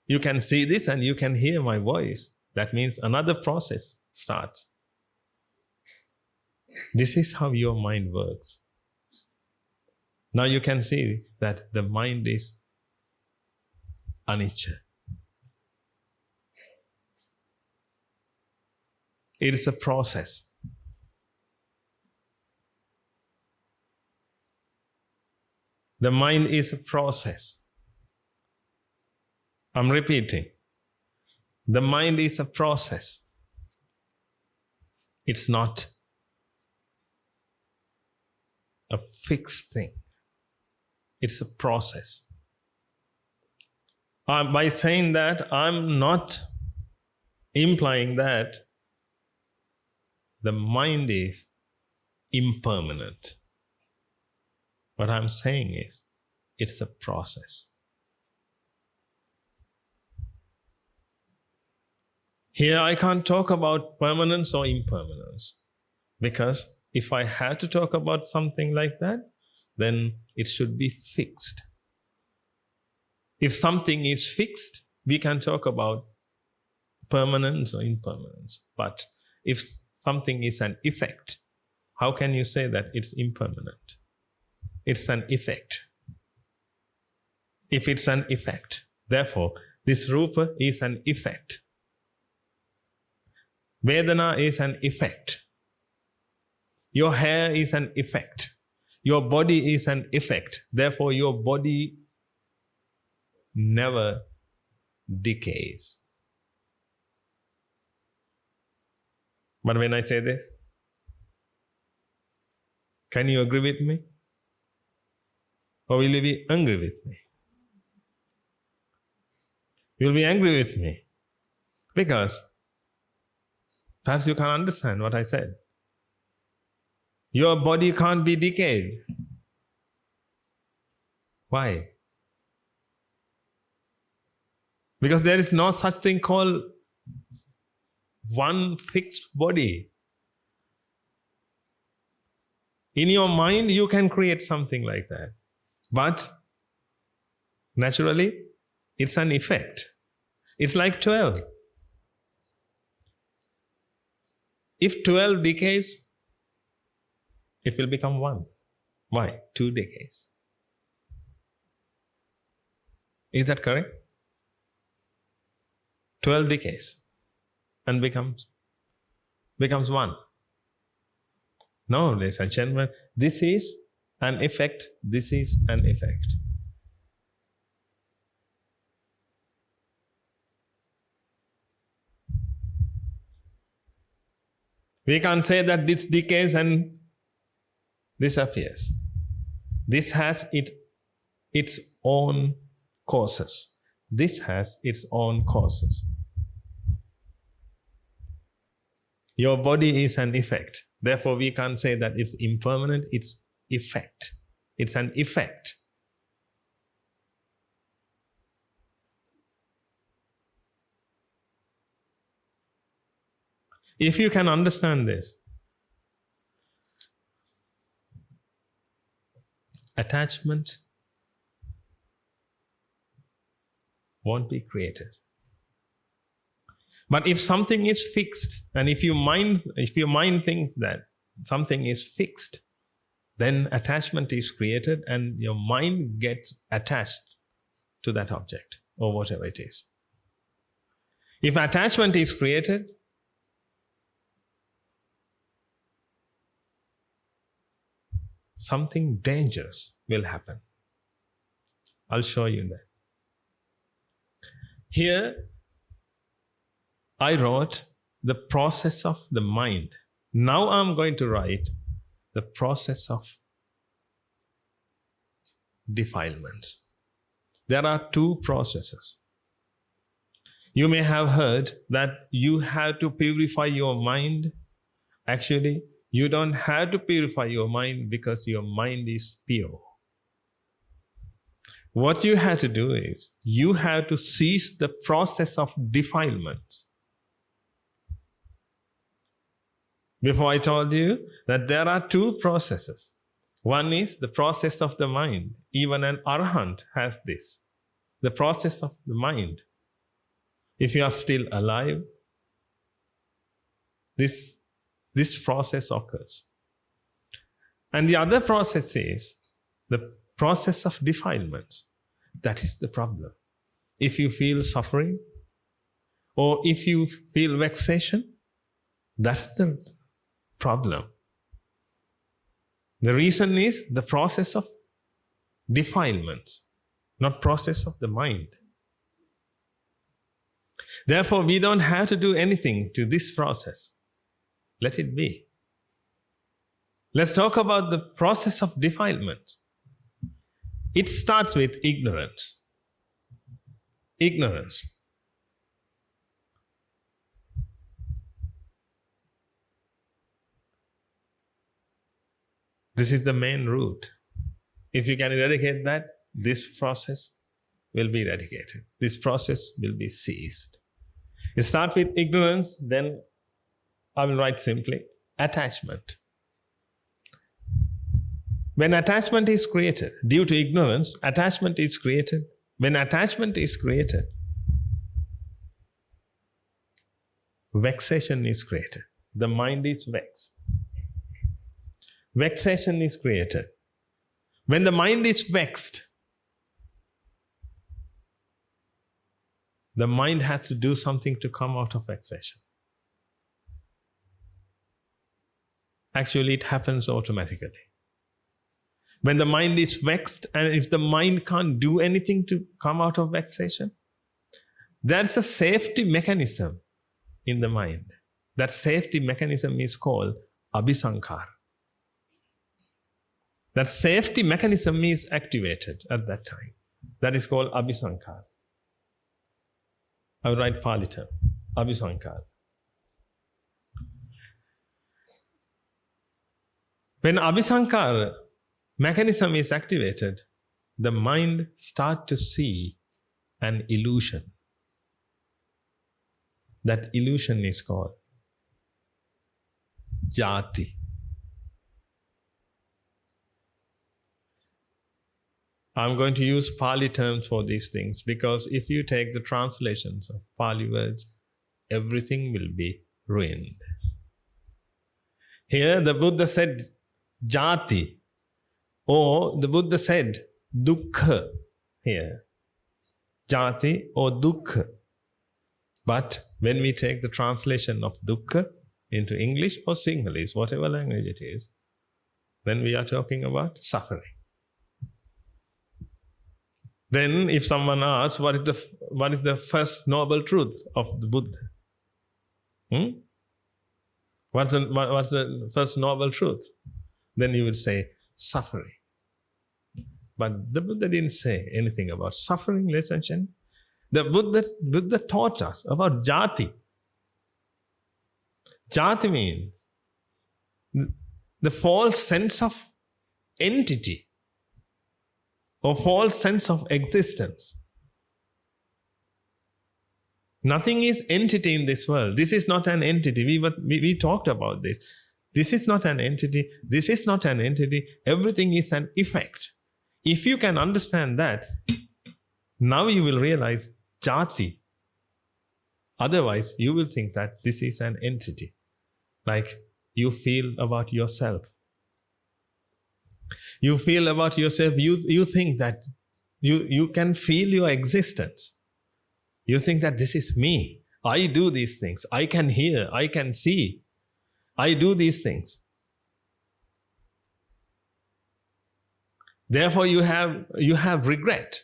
You can see this and you can hear my voice. That means another process starts. This is how your mind works. Now you can see that the mind is anicca. It is a process. The mind is a process. I'm repeating. The mind is a process. It's not a fixed thing. It's a process. By saying that, I'm not implying that the mind is impermanent. What I'm saying is, it's a process. Here I can't talk about permanence or impermanence, because if I had to talk about something like that, then it should be fixed. If something is fixed, we can talk about permanence or impermanence. But if something is an effect, how can you say that it's impermanent? It's an effect. If it's an effect, therefore, this rupa is an effect. Vedana is an effect. Your hair is an effect. Your body is an effect. Therefore, your body never decays. But when I say this, can you agree with me? Or will you be angry with me? You'll be angry with me. Because Perhaps you can't understand what I said. Your body can't be decayed. Why? Because there is no such thing called one fixed body. In your mind, you can create something like that. But naturally, it's an effect. It's like 12. If 12 decays, it will become 1. Why? 2 decays. Is that correct? 12 decays and becomes 1. No, ladies and gentlemen, this is an effect, this is an effect. We can't say that this decays and disappears. This has its own causes. This has its own causes. Your body is an effect. Therefore, we can't say that it's impermanent, it's effect. It's an effect. If you can understand this, attachment won't be created. But if something is fixed, and if your mind thinks that something is fixed, then attachment is created and your mind gets attached to that object or whatever it is. If attachment is created, something dangerous will happen. I'll show you that. Here, I wrote the process of the mind. Now I'm going to write the process of defilement. There are 2 processes. You may have heard that you have to purify your mind. Actually, you don't have to purify your mind because your mind is pure. What you have to do is, you have to cease the process of defilements. Before I told you that there are 2 processes. One is the process of the mind. Even an arahant has this. The process of the mind. If you are still alive, this process occurs. And the other process is the process of defilements. That is the problem. If you feel suffering, or if you feel vexation, that's the problem. The reason is the process of defilements, not process of the mind. Therefore, we don't have to do anything to this process. Let it be. Let's talk about the process of defilement. It starts with ignorance. Ignorance. This is the main root. If you can eradicate that, this process will be eradicated. This process will be ceased. You start with ignorance, then I will write simply, attachment. When attachment is created, due to ignorance, attachment is created. When attachment is created, vexation is created. The mind is vexed. Vexation is created. When the mind is vexed, the mind has to do something to come out of vexation. Actually, it happens automatically. When the mind is vexed, and if the mind can't do anything to come out of vexation, there's a safety mechanism in the mind. That safety mechanism is called abhisankar. That safety mechanism is activated at that time. That is called abhisankar. I will write Pali term, abhisankar. When abhisankara mechanism is activated, the mind starts to see an illusion. That illusion is called jati. I'm going to use Pali terms for these things because if you take the translations of Pali words, everything will be ruined. Here the Buddha said jati, or the Buddha said dukkha here. Jati or dukkha. But when we take the translation of dukkha into English or Sinhalese, whatever language it is, then we are talking about suffering. Then if someone asks, what is the first noble truth of the Buddha? What's the first noble truth? Then you would say suffering. But the Buddha didn't say anything about suffering, ladies and gentlemen. The Buddha taught us about jati. Jati means the false sense of entity or false sense of existence. Nothing is entity in this world. This is not an entity. We talked about this. This is not an entity. This is not an entity. Everything is an effect. If you can understand that, now you will realize jati. Otherwise, you will think that this is an entity. Like you feel about yourself. You feel about yourself, you think that you can feel your existence. You think that this is me. I do these things. I can hear. I can see. I do these things. Therefore, you have regret.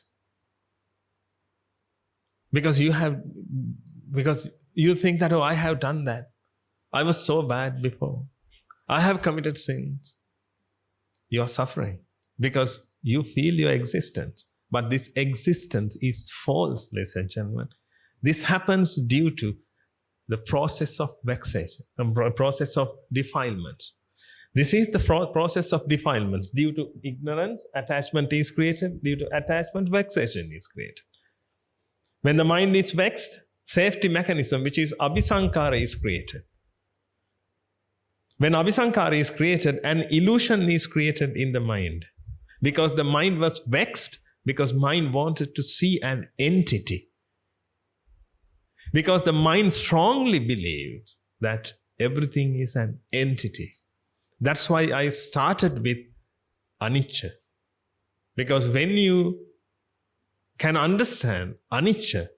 Because you think that, oh, I have done that. I was so bad before. I have committed sins. You are suffering because you feel your existence. But this existence is false, ladies and gentlemen. This happens due to the process of vexation, the process of defilement. This is the process of defilements. Due to ignorance, attachment is created. Due to attachment, vexation is created. When the mind is vexed, safety mechanism, which is abhisankara, is created. When abhisankara is created, an illusion is created in the mind. Because the mind was vexed, because mind wanted to see an entity. Because the mind strongly believes that everything is an entity. That's why I started with anicca. Because when you can understand anicca,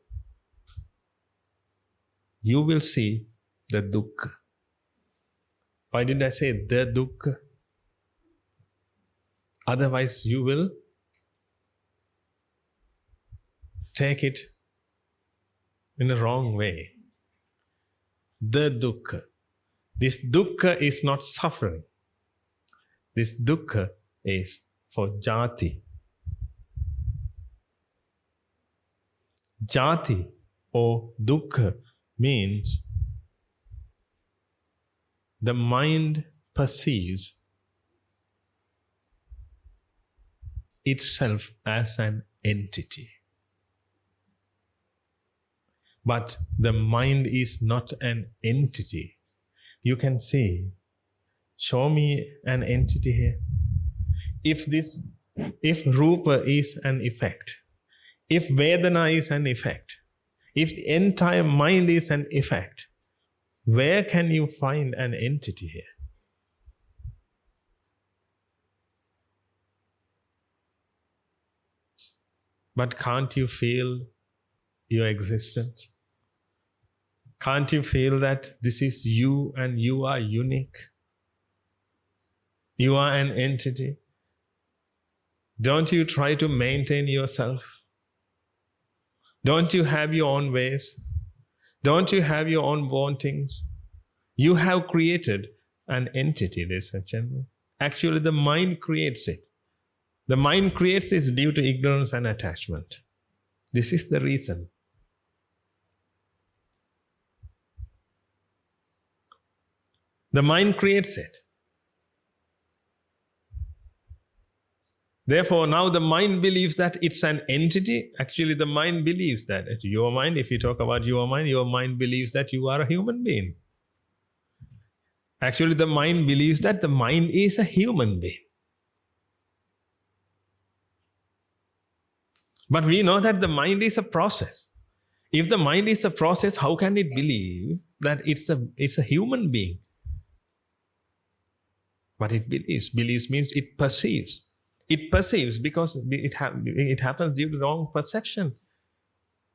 you will see the dukkha. Why did I say the dukkha? Otherwise, you will take it in a wrong way. The dukkha. This dukkha is not suffering. This dukkha is for jati. Jati or dukkha means the mind perceives itself as an entity. But the mind is not an entity. You can say, show me an entity here. If rupa is an effect, if vedana is an effect, if the entire mind is an effect, where can you find an entity here? But can't you feel your existence? Can't you feel that this is you and you are unique? You are an entity. Don't you try to maintain yourself? Don't you have your own ways? Don't you have your own wantings? You have created an entity, ladies and gentlemen. Actually, the mind creates it. The mind creates this due to ignorance and attachment. This is the reason. The mind creates it. Therefore, now the mind believes that it's an entity. Actually, the mind believes that. Your mind, if you talk about your mind believes that you are a human being. Actually, the mind believes that the mind is a human being. But we know that the mind is a process. If the mind is a process, how can it believe that it's a human being? But it believes. Believes means it perceives. It perceives because it happens due to wrong perception.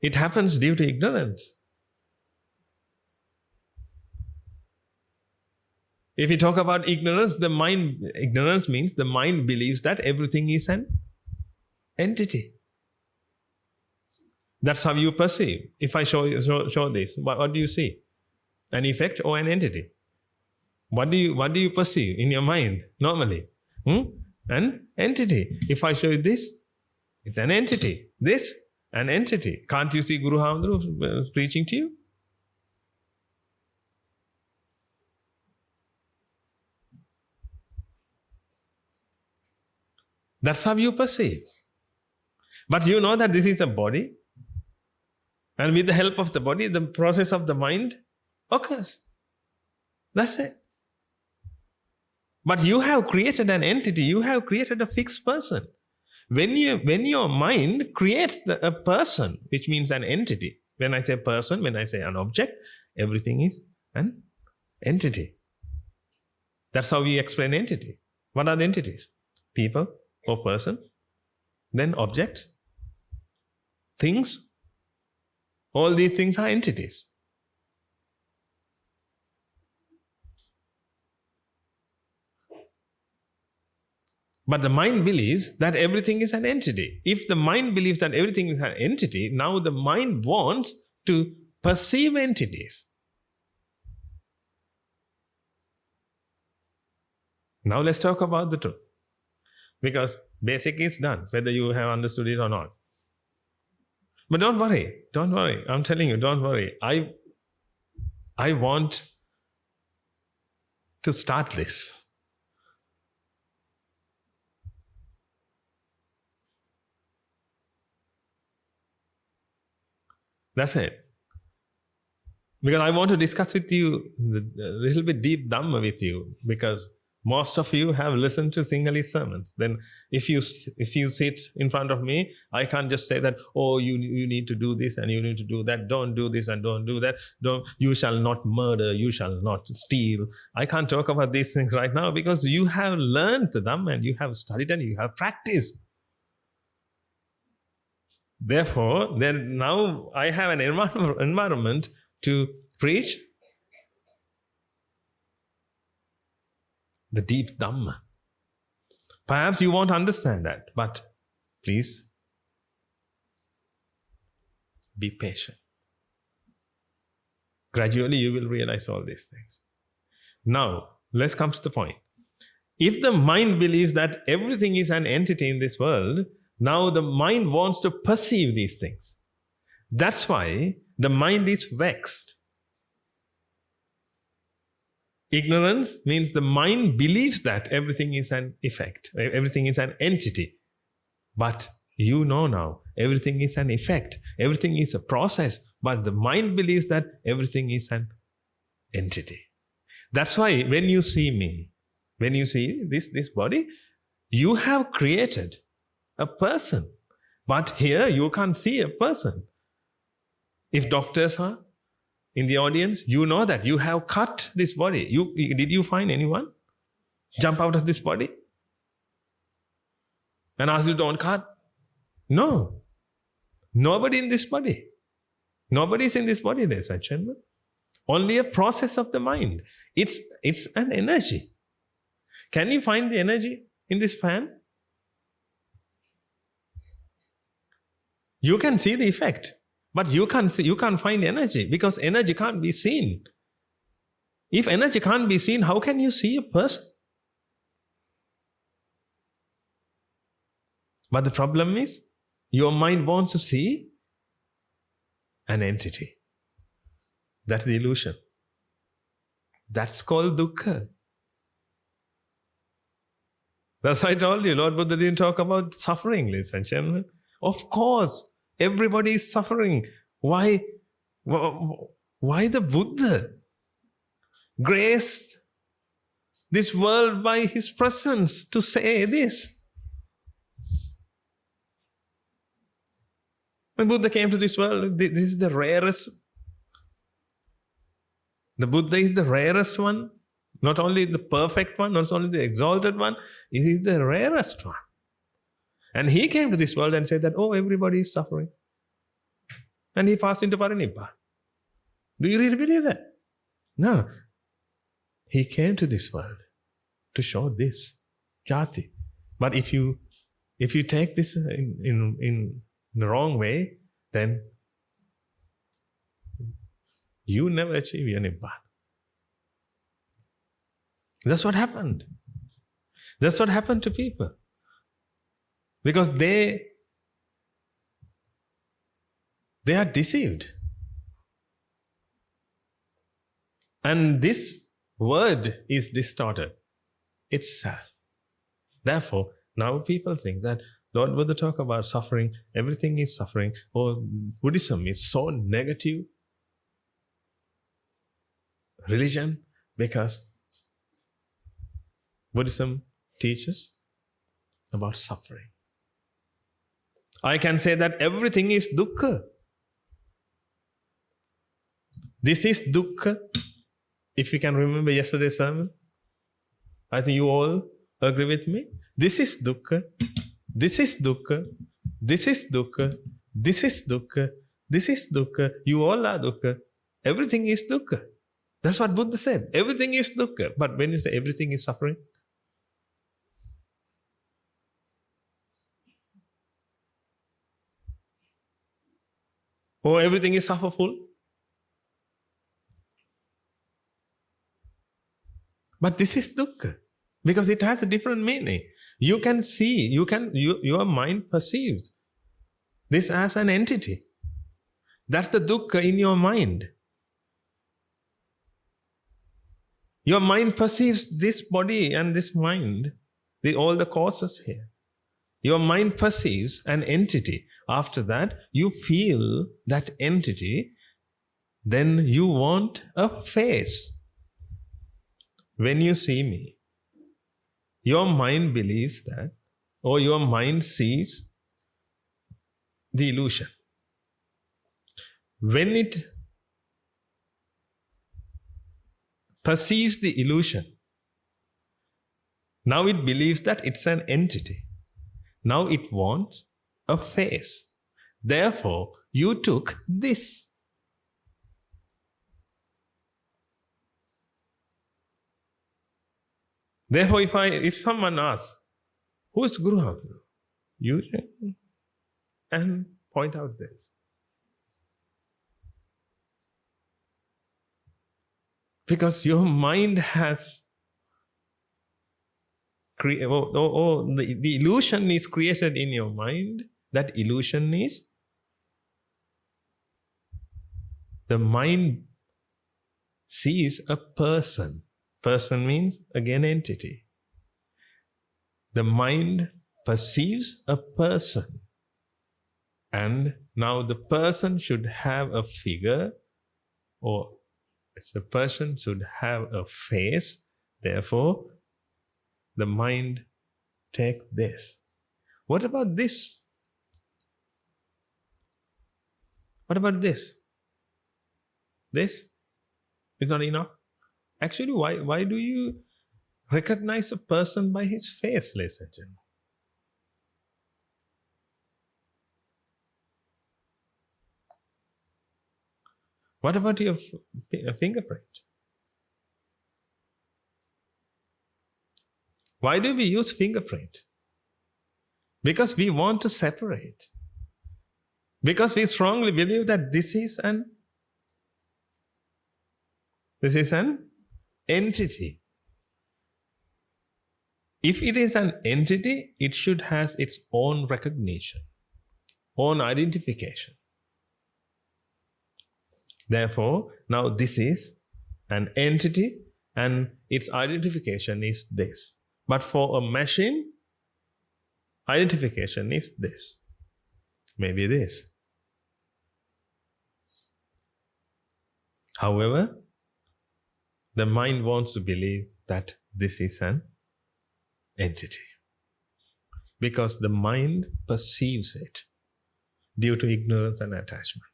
It happens due to ignorance. If you talk about ignorance means the mind believes that everything is an entity. That's how you perceive. If I show this, what do you see? An effect or an entity? What do you perceive in your mind normally? An entity. If I show you this, it's an entity. This, an entity. Can't you see Guru Hamdru preaching to you? That's how you perceive. But you know that this is a body. And with the help of the body, the process of the mind occurs. That's it. But you have created an entity. You have created a fixed person. When your mind creates a person, which means an entity. When I say person, when I say an object, everything is an entity. That's how we explain entity. What are the entities? People or person. Then objects. Things. All these things are entities. But the mind believes that everything is an entity. If the mind believes that everything is an entity, now the mind wants to perceive entities. Now let's talk about the truth. Because basic is done, whether you have understood it or not. But don't worry. I'm telling you, don't worry. I want to start this. That's it. Because I want to discuss with you a little bit deep Dhamma with you, because most of you have listened to Sinhalese sermons. Then if you sit in front of me, I can't just say that, oh, you need to do this and you need to do that. Don't do this and don't do that. You shall not murder. You shall not steal. I can't talk about these things right now because you have learned the Dhamma and you have studied and you have practiced. Therefore, then now I have an environment to preach the deep Dhamma. Perhaps you won't understand that, but please be patient. Gradually you will realize all these things. Now, let's come to the point. If the mind believes that everything is an entity in this world, now the mind wants to perceive these things. That's why the mind is vexed. Ignorance means the mind believes that everything is an effect, everything is an entity. But you know now, everything is an effect, everything is a process, but the mind believes that everything is an entity. That's why when you see me, when you see this body, you have created a person. But here you can't see a person. If doctors are in the audience, you know that you have cut this body. Did you find anyone jump out of this body and ask you don't cut? No. Nobody in this body. Nobody is in this body, there's a gentleman. Only a process of the mind. It's an energy. Can you find the energy in this fan? You can see the effect. But you can't find energy because energy can't be seen. If energy can't be seen, how can you see a person? But the problem is, your mind wants to see an entity. That's the illusion. That's called dukkha. That's why I told you, Lord Buddha didn't talk about suffering, ladies and gentlemen. Of course, everybody is suffering. Why the Buddha graced this world by his presence to say this? When Buddha came to this world, this is the rarest. The Buddha is the rarest one. Not only the perfect one, not only the exalted one, he is the rarest one. And he came to this world and said that, oh, everybody is suffering. And he passed into Parinibbana. Do you really believe that? No. He came to this world to show this, jati. But if you take this in the wrong way, then you never achieve your Nibbana. That's what happened. That's what happened to people. Because they are deceived. And this word is distorted itself. Therefore, now people think that Lord Buddha talk about suffering, everything is suffering, or Buddhism is so negative religion because Buddhism teaches about suffering. I can say that everything is dukkha. This is dukkha. If you can remember yesterday's sermon, I think you all agree with me. This is dukkha. This is dukkha. This is dukkha. This is dukkha. This is dukkha. You all are dukkha. Everything is dukkha. That's what Buddha said. Everything is dukkha. But when you say everything is suffering, or everything is sufferful. But this is dukkha because it has a different meaning. You can see, your mind perceives this as an entity. That's the dukkha in your mind. Your mind perceives this body and this mind, all the causes here. Your mind perceives an entity. After that, you feel that entity, then you want a face. When you see me, your mind believes that, or your mind sees the illusion. When it perceives the illusion, now it believes that it's an entity. Now it wants a face. Therefore, you took this. Therefore, if someone asks, who is Guru Haguru? You and point out this. Because your mind has the illusion is created in your mind. That illusion is the mind sees a person. Person means again entity. The mind perceives a person. And now the person should have a figure, or the person should have a face. Therefore, the mind takes this. What about this? What about this? This is not enough. Actually, why do you recognize a person by his face, ladies and gentlemen? What about your fingerprint? Why do we use fingerprint? Because we want to separate. Because we strongly believe that this is an entity. If it is an entity, it should have its own recognition, own identification. Therefore, now this is an entity and its identification is this. But for a machine, identification is this. Maybe this. However, the mind wants to believe that this is an entity. Because the mind perceives it due to ignorance and attachment.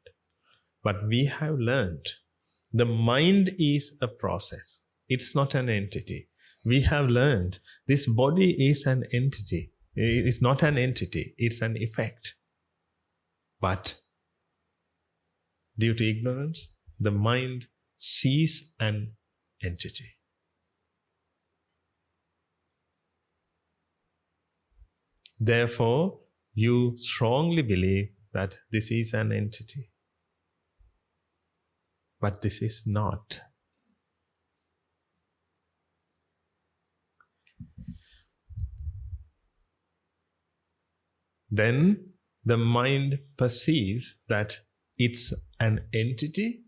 But we have learned the mind is a process. It's not an entity. We have learned this body is an entity. It's not an entity. It's an effect. But due to ignorance, the mind sees an entity. Therefore, you strongly believe that this is an entity. But this is not. Then the mind perceives that it's an entity.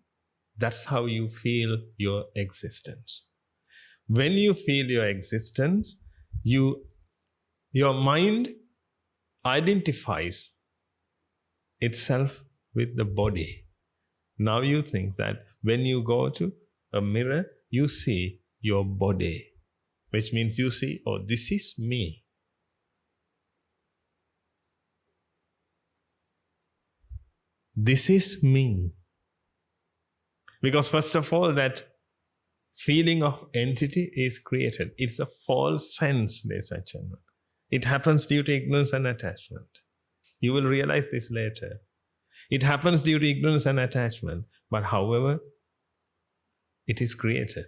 That's how you feel your existence. When you feel your existence, your mind identifies itself with the body. Now you think that when you go to a mirror, you see your body, which means you see, oh, this is me. This is me. Because first of all, that feeling of entity is created. It's a false sense, ladies and gentlemen. It happens due to ignorance and attachment. You will realize this later. It happens due to ignorance and attachment. But however, it is created.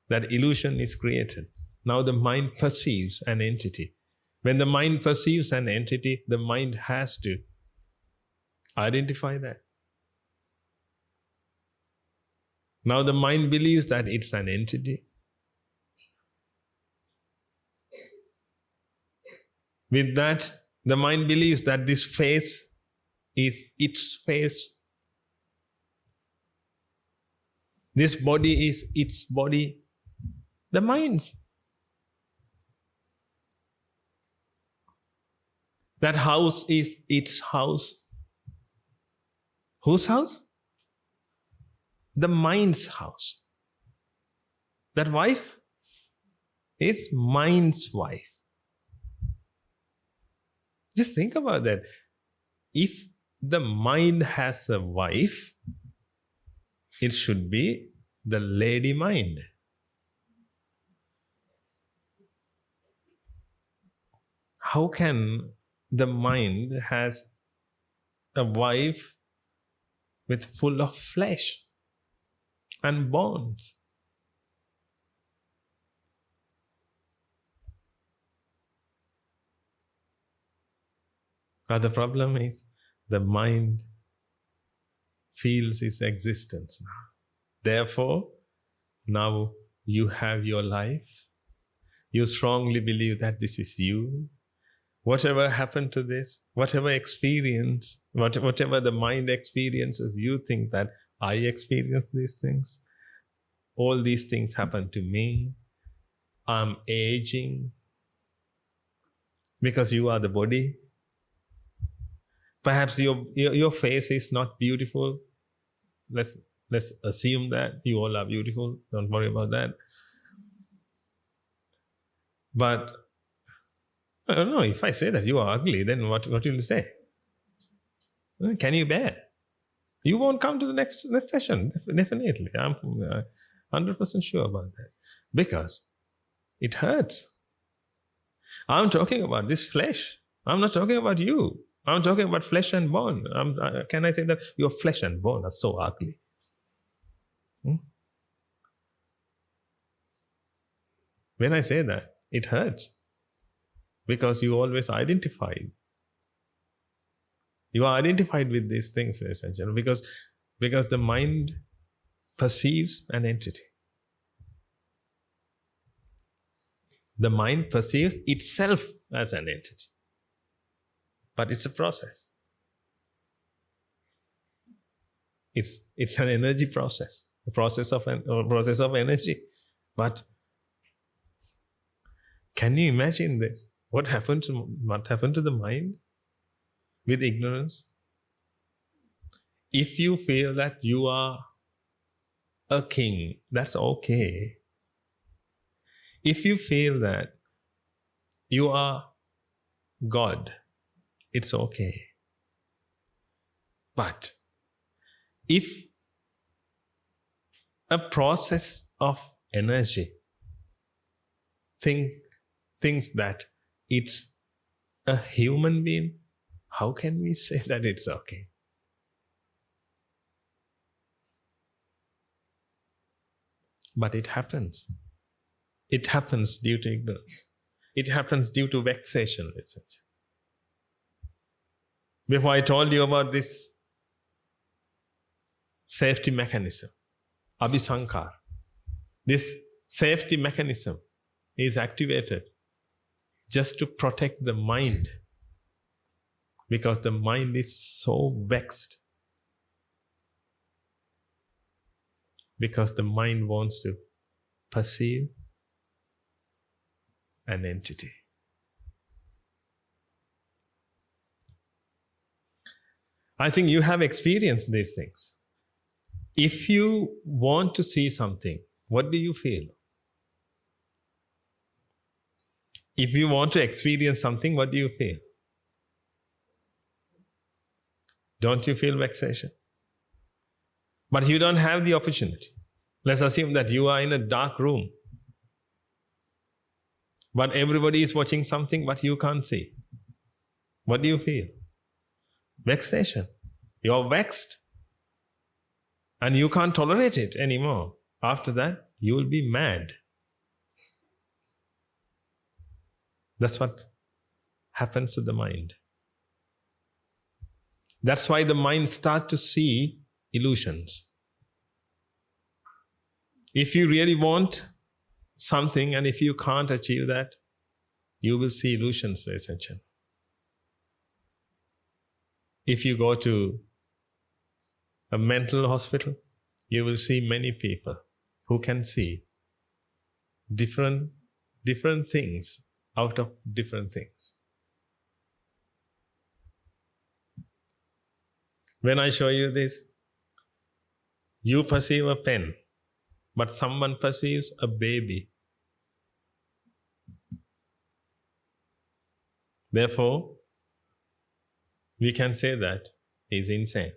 That illusion is created. Now the mind perceives an entity. When the mind perceives an entity, the mind has to identify that. Now the mind believes that it's an entity. With that, the mind believes that this face is its face. This body is its body. The mind's. That house is its house. Whose house? The mind's house. That wife is mind's wife. Just think about that. If the mind has a wife, it should be the lady mind. How can the mind has a wife with full of flesh and bones? But the problem is the mind feels its existence now. Therefore, now you have your life. You strongly believe that this is you. Whatever happened to this, whatever experience, whatever the mind experiences, you think that I experienced these things. All these things happen to me. I'm aging because you are the body. Perhaps your face is not beautiful. Let's assume that you all are beautiful. Don't worry about that. But I don't know, if I say that you are ugly, then what will you say? Can you bear? You won't come to the next session, definitely. I'm 100% sure about that. Because it hurts. I'm talking about this flesh. I'm not talking about you. I'm talking about flesh and bone. Can I say that your flesh and bone are so ugly? When I say that, it hurts. Because you always identified. You are identified with these things, essentially, because the mind perceives an entity. The mind perceives itself as an entity. But it's a process. It's an energy process, a process of energy. But Can you imagine this? What happened to the mind with ignorance? If you feel that you are a king, that's okay. If you feel that you are God, it's okay. But if a process of energy thinks that it's a human being, how can we say that it's okay? But it happens. It happens due to ignorance. It happens due to vexation, essentially. Before I told you about this safety mechanism, abhisankar. This safety mechanism is activated just to protect the mind, because the mind is so vexed. Because the mind wants to perceive an entity. I think you have experienced these things. If you want to see something, what do you feel? If you want to experience something, what do you feel? Don't you feel vexation? But you don't have the opportunity. Let's assume that you are in a dark room, but everybody is watching something, but you can't see. What do you feel? Vexation. You're vexed. And you can't tolerate it anymore. After that, you will be mad. That's what happens to the mind. That's why the mind starts to see illusions. If you really want something and if you can't achieve that, you will see illusions, essentially. If you go to a mental hospital, you will see many people who can see different things out of different things. When I show you this, you perceive a pen, but someone perceives a baby. Therefore, we can say that he's insane.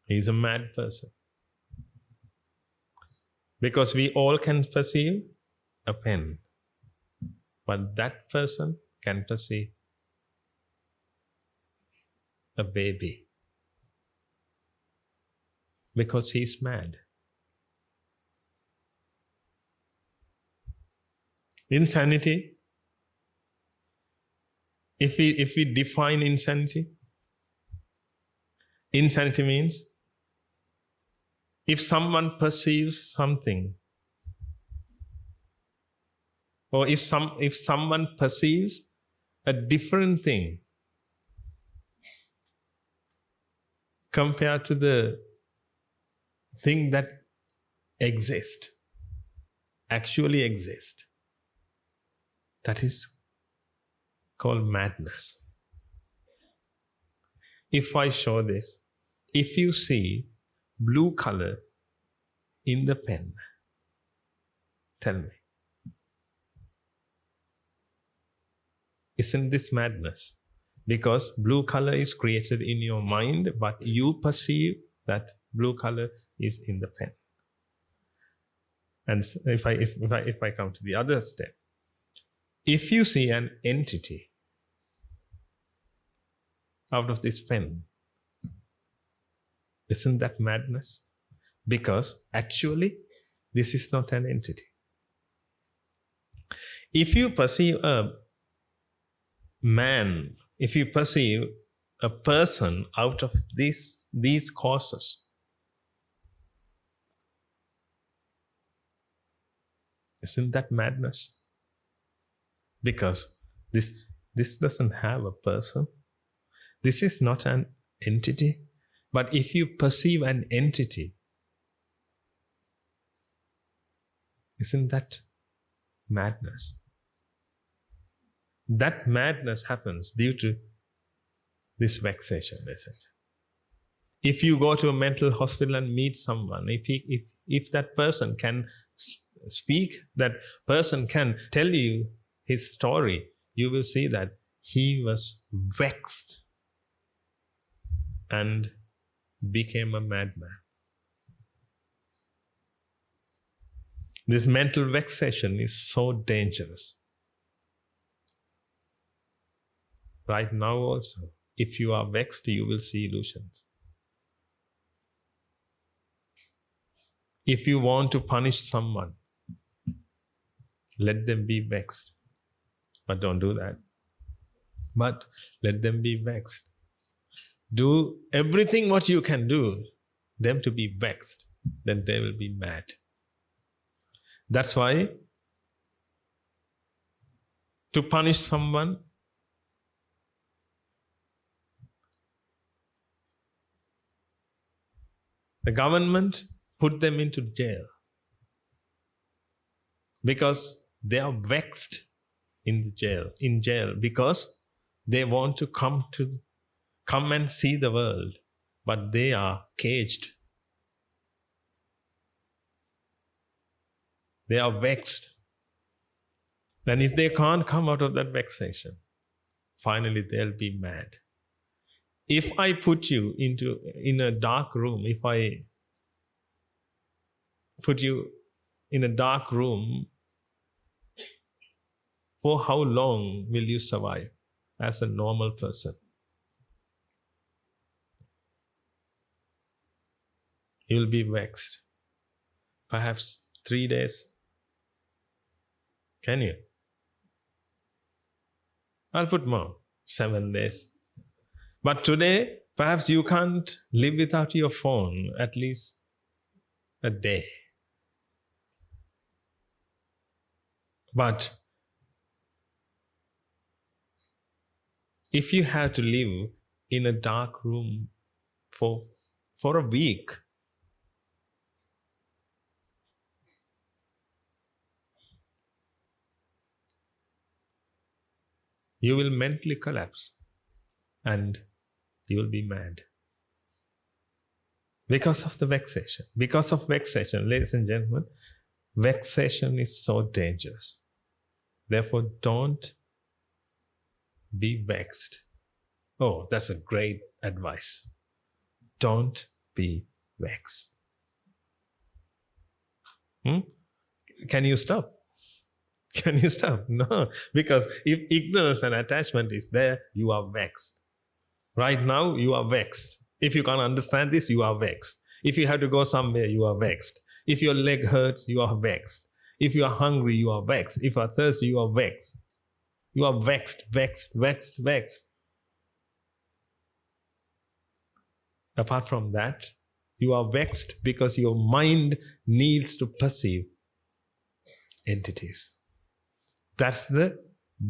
He's a mad person. Because we all can perceive a pen, but that person can perceive a baby. Because he's mad. Insanity, if we define insanity means if someone perceives something, or if someone perceives a different thing compared to the thing that actually exists, that is called madness. If I show this, if you see blue color in the pen, tell me, isn't this madness? Because blue color is created in your mind, but you perceive that blue color is in the pen. And if I come to the other step, if you see an entity out of this pen, isn't that madness? Because actually, this is not an entity. If you perceive a man, if you perceive a person out of these causes, isn't that madness? Because this doesn't have a person. This is not an entity. But if you perceive an entity, isn't that madness. That madness happens due to this vexation, essentially. If you go to a mental hospital and meet someone, if that person can speak, that person can tell you his story, you will see that he was vexed and became a madman. This mental vexation is so dangerous. Right now also, if you are vexed, you will see illusions. If you want to punish someone, let them be vexed. But don't do that. But let them be vexed. Do everything what you can do, them to be vexed, then they will be mad. That's why to punish someone, the government put them into jail because they are vexed in jail because they want to come and see the world, but they are caged. They are vexed. And if they can't come out of that vexation, finally they'll be mad. If I put you in a dark room, if I put you in a dark room, for how long will you survive as a normal person? You'll be vexed. Perhaps 3 days. Can you? I'll put more, 7 days. But today, perhaps you can't live without your phone at least a day. But if you have to live in a dark room for a week, you will mentally collapse and you will be mad. Because of the vexation. Because of vexation, ladies and gentlemen, vexation is so dangerous. Therefore, don't be vexed. Oh, that's a great advice. Don't be vexed. Can you stop? Can you stop? No, because if ignorance and attachment is there, you are vexed. Right now, you are vexed. If you can't understand this, you are vexed. If you have to go somewhere, you are vexed. If your leg hurts, you are vexed. If you are hungry, you are vexed. If you are thirsty, you are vexed. You are vexed, vexed, vexed, vexed. Apart from that, you are vexed because your mind needs to perceive entities. That's the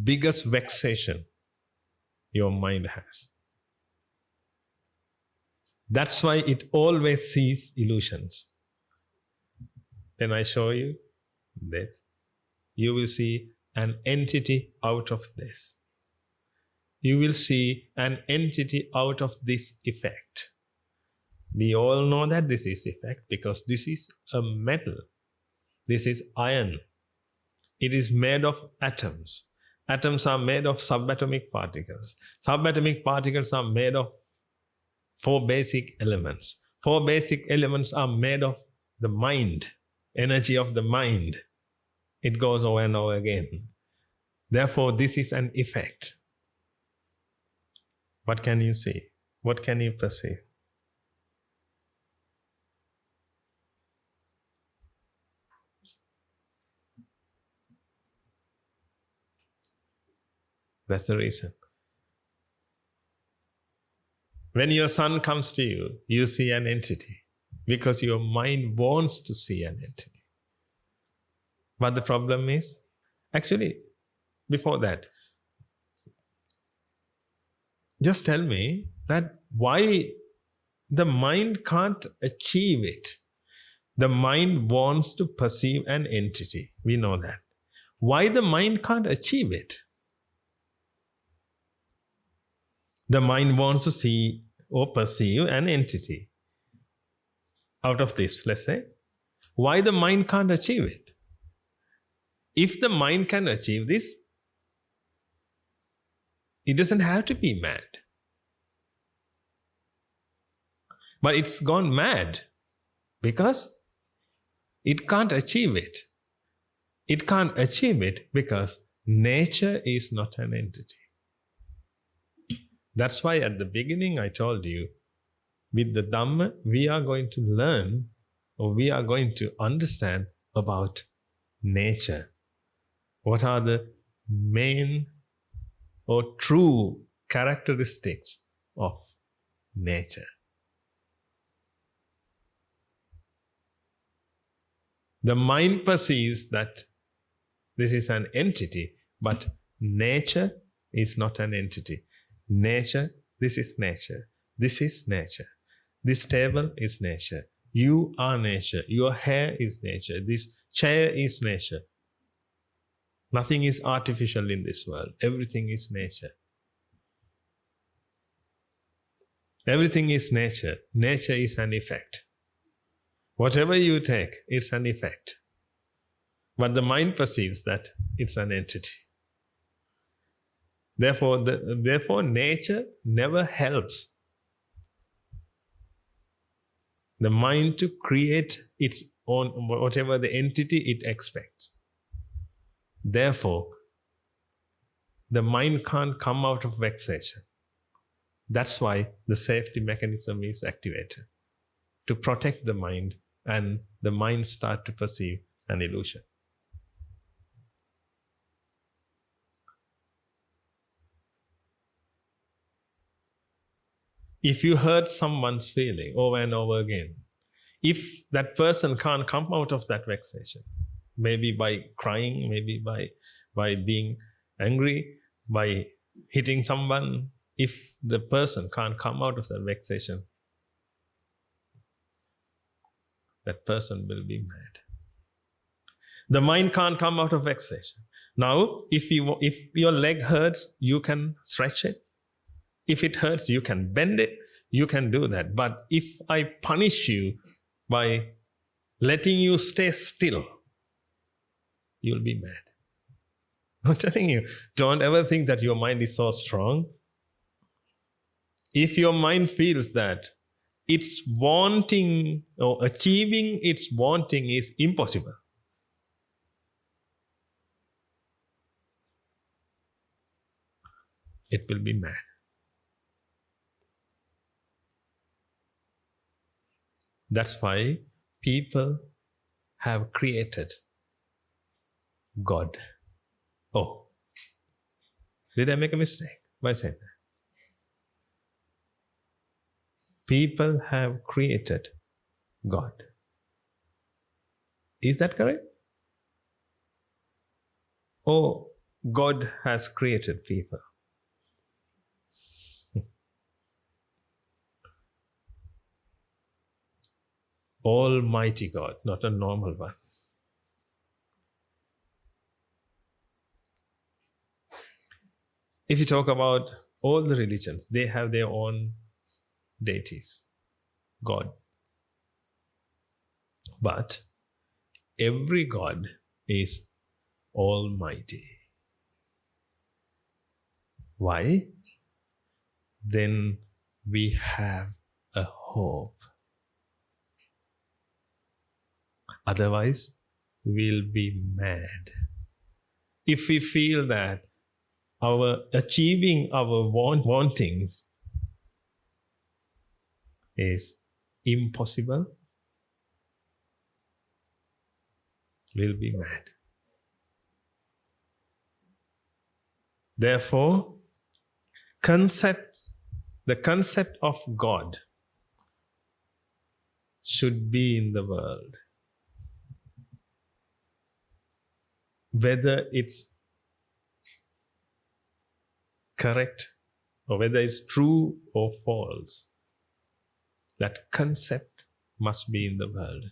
biggest vexation your mind has. That's why it always sees illusions. Then I show you this. You will see an entity out of this. You will see an entity out of this effect. We all know that this is effect because this is a metal. This is iron. It is made of atoms. Atoms are made of subatomic particles. Subatomic particles are made of 4 basic elements. 4 basic elements are made of the mind, energy of the mind. It goes over and over again. Therefore, this is an effect. What can you see? What can you perceive? That's the reason. When your son comes to you, you see an entity because your mind wants to see an entity. But the problem is, actually, before that, just tell me that why the mind can't achieve it. The mind wants to perceive an entity. We know that. Why the mind can't achieve it? The mind wants to see or perceive an entity out of this, let's say. Why the mind can't achieve it? If the mind can achieve this, it doesn't have to be mad. But it's gone mad because it can't achieve it. It can't achieve it because nature is not an entity. That's why at the beginning I told you, with the Dhamma, we are going to learn, or we are going to understand about nature. What are the main or true characteristics of nature? The mind perceives that this is an entity, but nature is not an entity. Nature, this is nature. This is nature. This table is nature. You are nature. Your hair is nature. This chair is nature. Nothing is artificial in this world. Everything is nature. Everything is nature. Nature is an effect. Whatever you take, it's an effect. But the mind perceives that it's an entity. Therefore, nature never helps the mind to create its own, whatever the entity it expects. Therefore, the mind can't come out of vexation. That's why the safety mechanism is activated, to protect the mind, and the mind start to perceive an illusion. If you hurt someone's feeling over and over again, if that person can't come out of that vexation, maybe by crying, maybe by being angry, by hitting someone, if the person can't come out of that vexation, that person will be mad. The mind can't come out of vexation. Now, if your leg hurts, you can stretch it. If it hurts, you can bend it. You can do that. But if I punish you by letting you stay still, you'll be mad. I'm telling you, don't ever think that your mind is so strong. If your mind feels that its wanting or achieving its wanting is impossible, it will be mad. That's why people have created God. Oh, did I make a mistake by saying that? People have created God. Is that correct? Or God has created people? Almighty God, not a normal one. If you talk about all the religions, they have their own deities, God. But every God is almighty. Why? Then we have a hope. Otherwise, we'll be mad. If we feel that our achieving our wantings is impossible, we'll be mad. Therefore, the concept of God should be in the world. Whether it's correct or whether it's true or false, that concept must be in the world.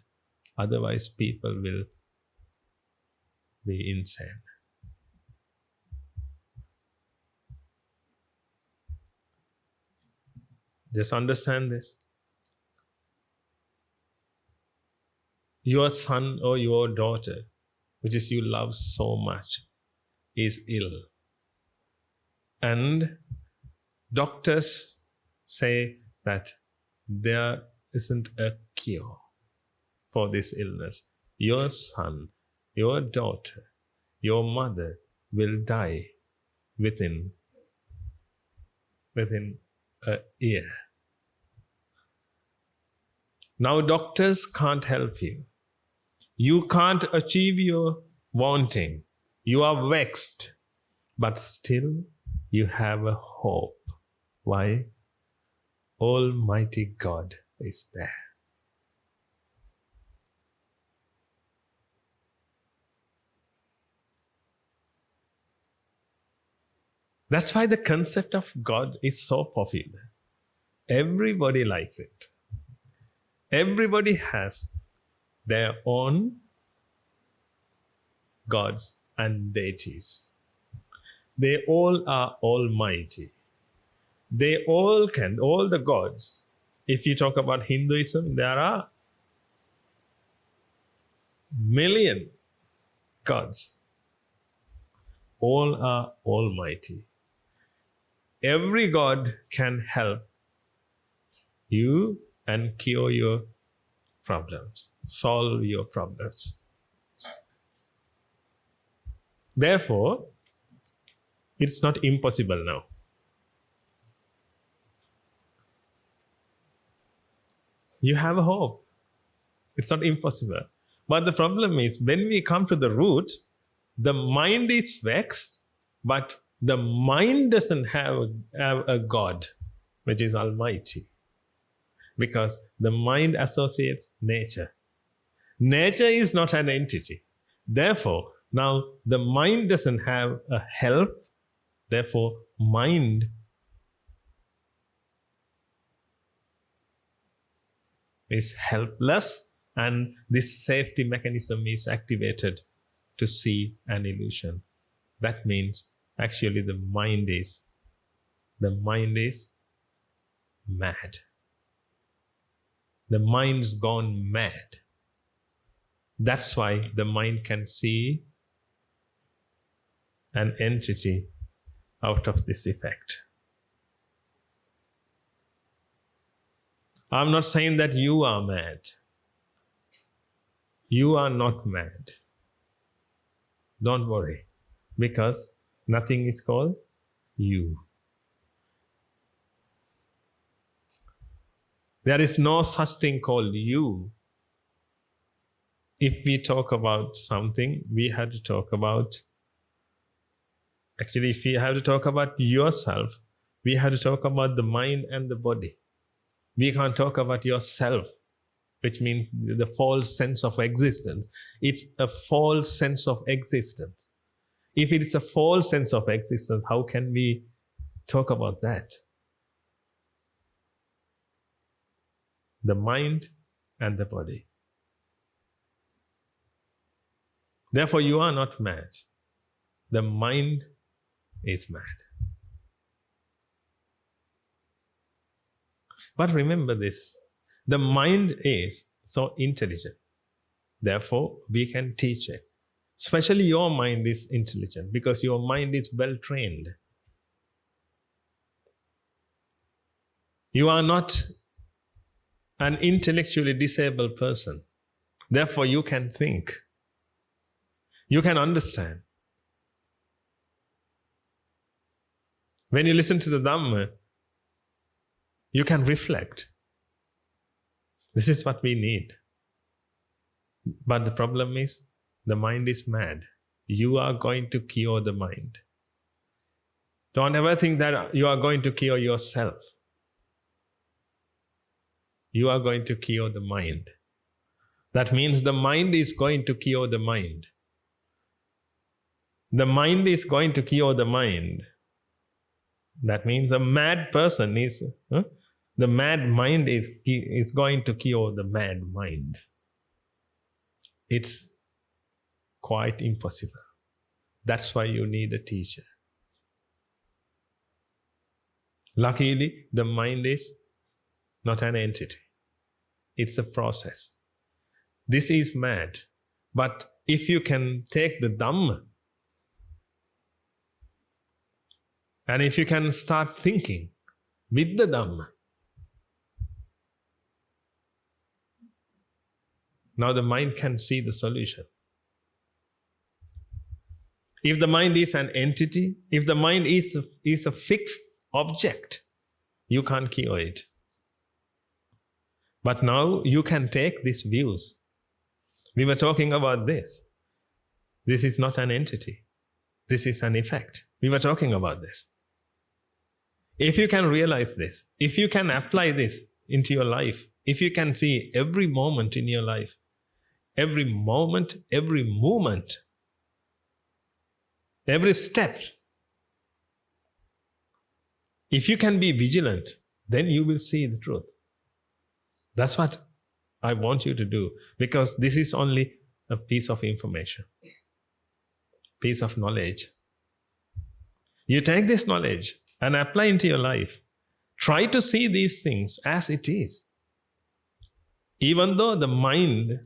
Otherwise, people will be insane. Just understand this. Your son or your daughter, which is you love so much, is ill. And doctors say that there isn't a cure for this illness. Your son, your daughter, your mother will die within a year. Now doctors can't help you. You can't achieve your wanting. You are vexed, but still you have a hope. Why? Almighty God is there. That's why the concept of God is so popular. Everybody likes it. Everybody has their own gods and deities. They all are almighty. They all the gods. If you talk about Hinduism, there are million gods. All are almighty. Every god can help you and cure your problems, solve your problems. Therefore, it's not impossible now. You have a hope. It's not impossible. But the problem is, when we come to the root, the mind is vexed, but the mind doesn't have a God, which is almighty. Because the mind associates nature. Nature is not an entity. Therefore, now the mind doesn't have a help. Therefore, mind is helpless, and this safety mechanism is activated to see an illusion. That means actually the mind is mad. The mind's gone mad. That's why the mind can see an entity out of this effect. I'm not saying that you are mad. You are not mad. Don't worry, because nothing is called you. There is no such thing called you. If we talk about something, we have to talk about, actually, if we have to talk about yourself, we have to talk about the mind and the body. We can't talk about yourself, which means the false sense of existence. It's a false sense of existence. If it is a false sense of existence, how can we talk about that? The mind and the body. Therefore, you are not mad. The mind is mad. But remember this, the mind is so intelligent. Therefore, we can teach it. Especially your mind is intelligent because your mind is well trained. You are not an intellectually disabled person. Therefore, you can think. You can understand. When you listen to the Dhamma, you can reflect. This is what we need. But the problem is, the mind is mad. You are going to cure the mind. Don't ever think that you are going to cure yourself. You are going to cure the mind. That means the mind is going to cure the mind. The mind is going to cure the mind. That means a mad person is, the mad mind is going to cure the mad mind. It's quite impossible. That's why you need a teacher. Luckily, the mind is not an entity. It's a process. This is mad. But if you can take the Dhamma, and if you can start thinking with the Dhamma, now the mind can see the solution. If the mind is an entity, if the mind is a fixed object, you can't cure it. But now you can take these views. We were talking about this. This is not an entity. This is an effect. We were talking about this. If you can realize this, if you can apply this into your life, if you can see every moment in your life, every moment, every movement, every step, if you can be vigilant, then you will see the truth. That's what I want you to do, because this is only a piece of information, piece of knowledge. You take this knowledge and apply into your life. Try to see these things as it is. Even though the mind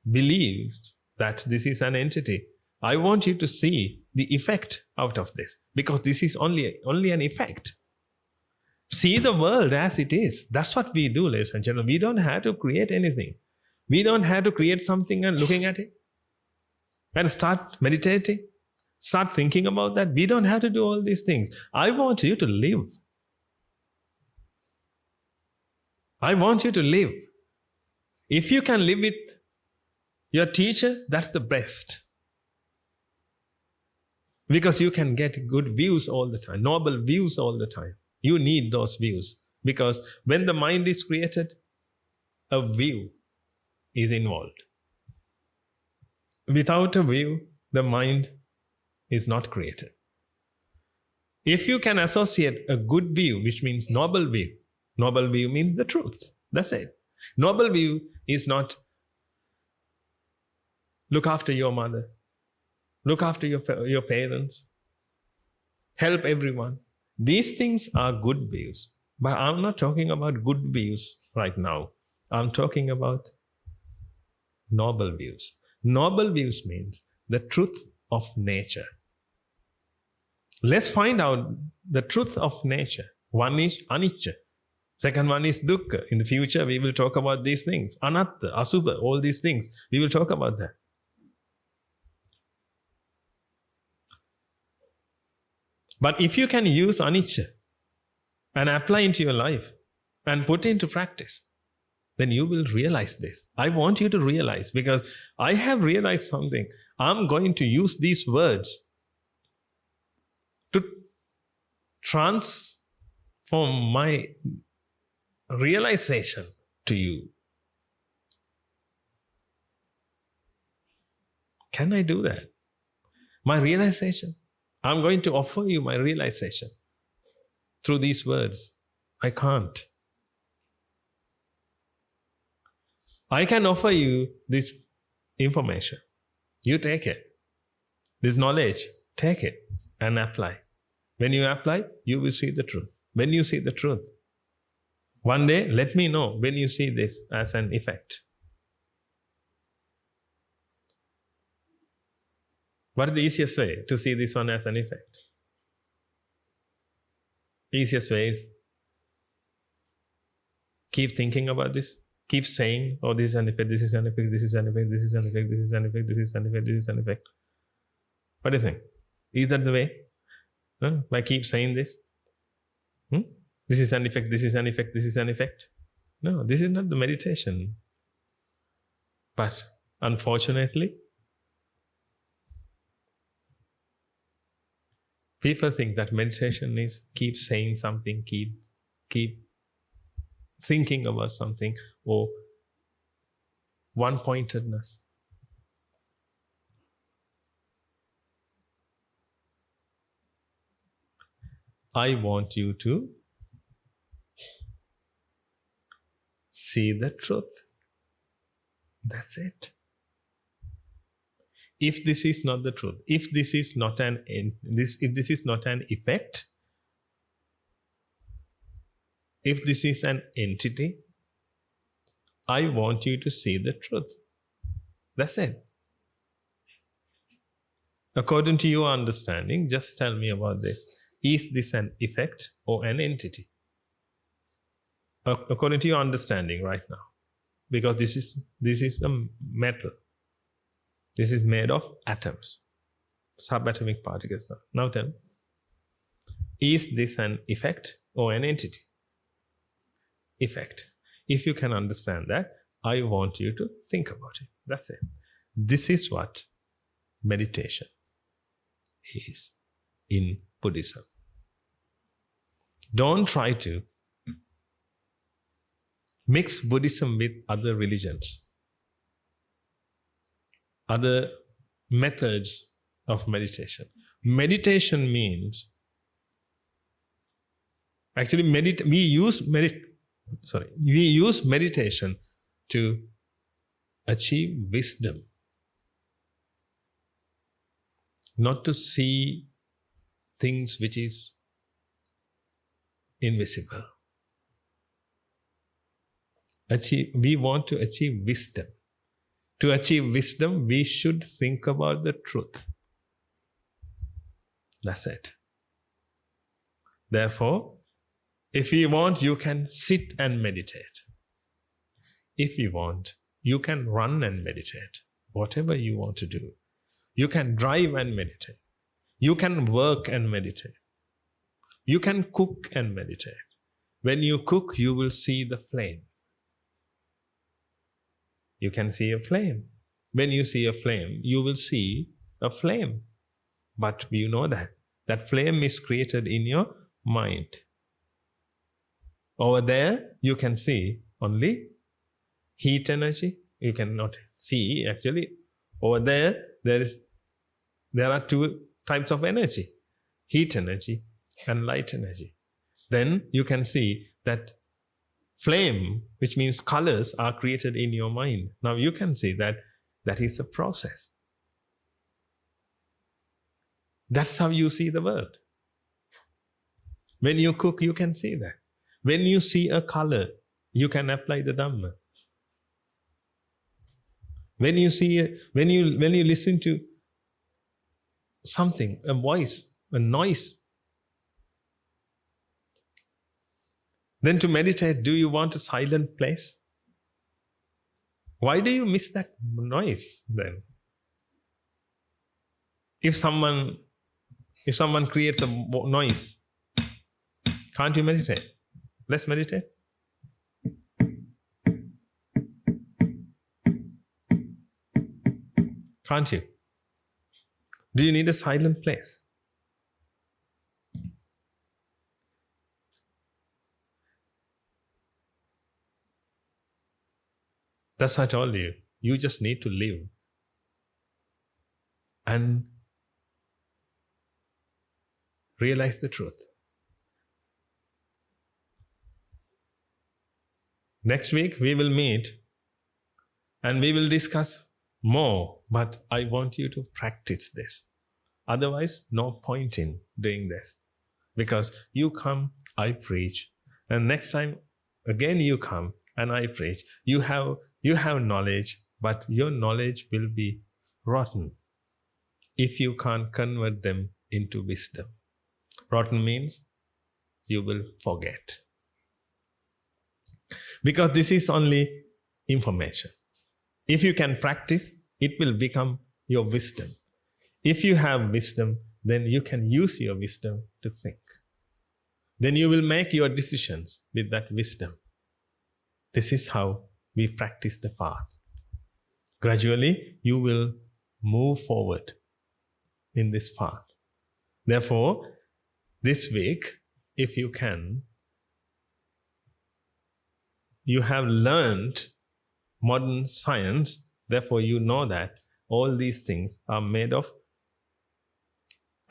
believes that this is an entity, I want you to see the effect out of this, because this is only an effect. See the world as it is. That's what we do, ladies and gentlemen. We don't have to create anything. We don't have to create something and looking at it and start meditating, start thinking about that. We don't have to do all these things. I want you to live. I want you to live. If you can live with your teacher, that's the best. Because you can get good views all the time, noble views all the time. You need those views, because when the mind is created, a view is involved. Without a view, the mind is not created. If you can associate a good view, which means noble view means the truth. That's it. Noble view is not look after your mother, look after your parents, help everyone. These things are good views. But I'm not talking about good views right now. I'm talking about noble views. Noble views means the truth of nature. Let's find out the truth of nature. One is anicca. Second one is dukkha. In the future, we will talk about these things. Anatta, asubha, all these things. We will talk about that. But if you can use anicca and apply into your life and put into practice, then you will realize this. I want you to realize, because I have realized something. I'm going to use these words to transform my realization to you. Can I do that? My realization. I'm going to offer you my realization through these words. I can't. I can offer you this information. You take it. This knowledge, take it and apply. When you apply, you will see the truth. When you see the truth, one day, let me know when you see this as an effect. What is the easiest way to see this one as an effect? Easiest way is keep thinking about this. Keep saying, oh, this is an effect, this is an effect, this is an effect, this is an effect, this is an effect, this is an effect, this is an effect. What do you think? Is that the way? No? I keep saying this? This is an effect, this is an effect, this is an effect. No, this is not the meditation. But unfortunately, people think that meditation is keep saying something, keep thinking about something, or one-pointedness. I want you to see the truth. That's it. If this is not the truth, if this is not if this is not an effect, If this is an entity, I want you to see the truth. That's it. According to your understanding, just tell me about this. Is this an effect or an entity? According to your understanding right now. Because this is a metal. This is made of atoms, subatomic particles. Now tell me, is this an effect or an entity? Effect. If you can understand that, I want you to think about it. That's it. This is what meditation is in Buddhism. Don't try to mix Buddhism with other religions, other methods of meditation. Meditation means, actually we use meditation to achieve wisdom, not to see things which is invisible. We want to achieve wisdom. To achieve wisdom, we should think about the truth. That's it. Therefore, if you want, you can sit and meditate. If you want, you can run and meditate. Whatever you want to do. You can drive and meditate. You can work and meditate. You can cook and meditate. When you cook, you will see the flame. You can see a flame. When you see a flame, you will see a flame. But you know that flame is created in your mind. Over there, you can see only heat energy. You cannot see actually. Over there, there are two types of energy, heat energy and light energy. Then you can see that flame, which means colors, are created in your mind. Now you can see that is a process. That's how you see the world. When you cook, you can see that. When you see a color, you can apply the Dhamma. When you listen to something, a voice, a noise, then to meditate, do you want a silent place? Why do you miss that noise then? If someone creates a noise, can't you meditate? Let's meditate. Can't you? Do you need a silent place? That's what I told you. You just need to live and realize the truth. Next week we will meet and we will discuss more, but I want you to practice this. Otherwise, no point in doing this. Because you come, I preach, and next time again you come and I preach. You have knowledge, but your knowledge will be rotten if you can't convert them into wisdom. Rotten means you will forget. Because this is only information. If you can practice, it will become your wisdom. If you have wisdom, then you can use your wisdom to think. Then you will make your decisions with that wisdom. This is how we practice the path. Gradually, you will move forward in this path. Therefore, this week, if you can, you have learned modern science, therefore you know that all these things are made of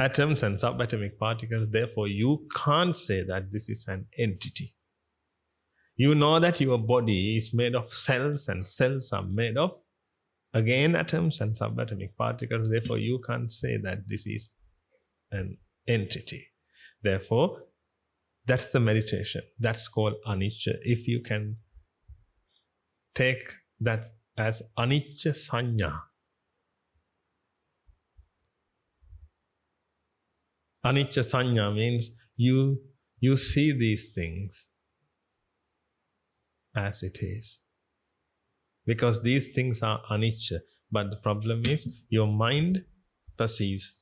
atoms and subatomic particles, therefore you can't say that this is an entity. You know that your body is made of cells and cells are made of, again, atoms and subatomic particles, therefore you can't say that this is an entity. Therefore, That's the meditation. That's called anicca. If you can take that as anicca sanya. Anicca sanya means you see these things as it is. Because these things are anicca. But the problem is your mind perceives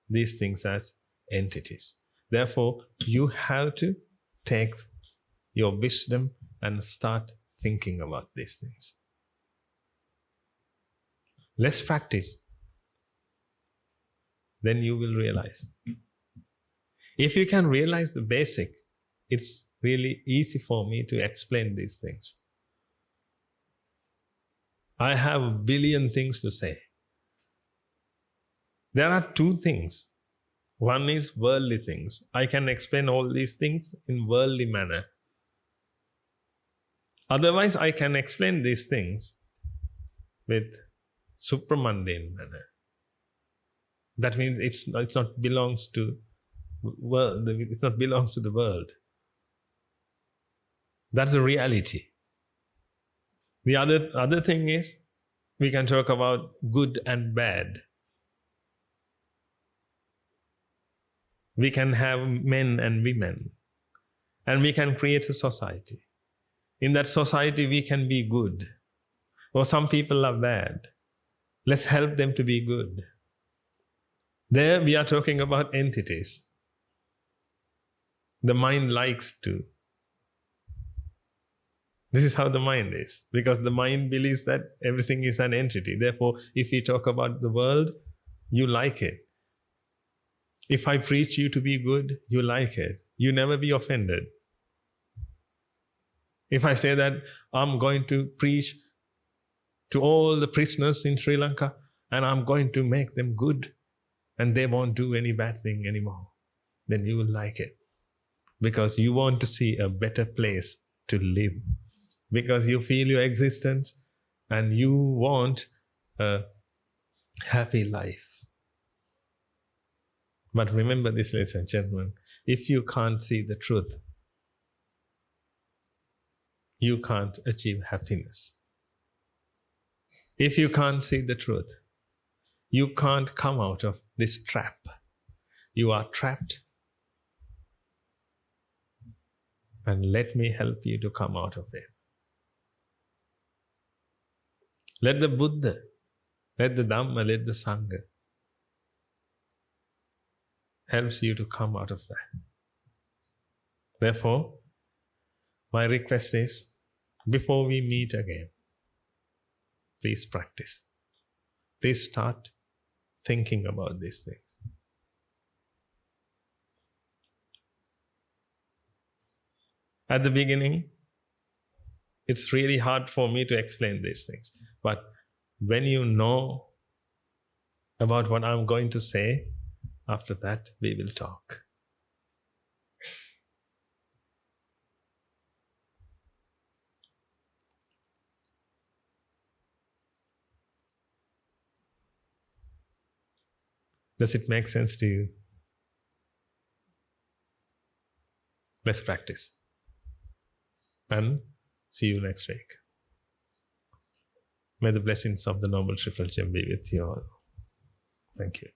these things as entities. Therefore, you have to take your wisdom and start thinking about these things. Let's practice. Then you will realize. If you can realize the basic, it's really easy for me to explain these things. I have a billion things to say. There are two things. One is worldly things. I can explain all these things in worldly manner. Otherwise, I can explain these things with supramundane manner. That means it's not belongs to world. It not belongs to the world. That's the reality. The other thing is, we can talk about good and bad. We can have men and women, and we can create a society. In that society, we can be good. Or some people are bad. Let's help them to be good. There we are talking about entities. The mind likes to. This is how the mind is. Because the mind believes that everything is an entity. Therefore, if we talk about the world, you like it. If I preach you to be good, you like it. You never be offended. If I say that I'm going to preach to all the prisoners in Sri Lanka and I'm going to make them good and they won't do any bad thing anymore, then you will like it. Because you want to see a better place to live. Because you feel your existence and you want a happy life. But remember this, ladies and gentlemen, if you can't see the truth, you can't achieve happiness. If you can't see the truth, you can't come out of this trap. You are trapped. And let me help you to come out of it. Let the Buddha, let the Dhamma, let the Sangha helps you to come out of that. Therefore, my request is, before we meet again, please practice. Please start thinking about these things. At the beginning, it's really hard for me to explain these things. But when you know about what I'm going to say, after that, we will talk. Does it make sense to you? Let's practice. And see you next week. May the blessings of the Noble Triple Gem be with you all. Thank you.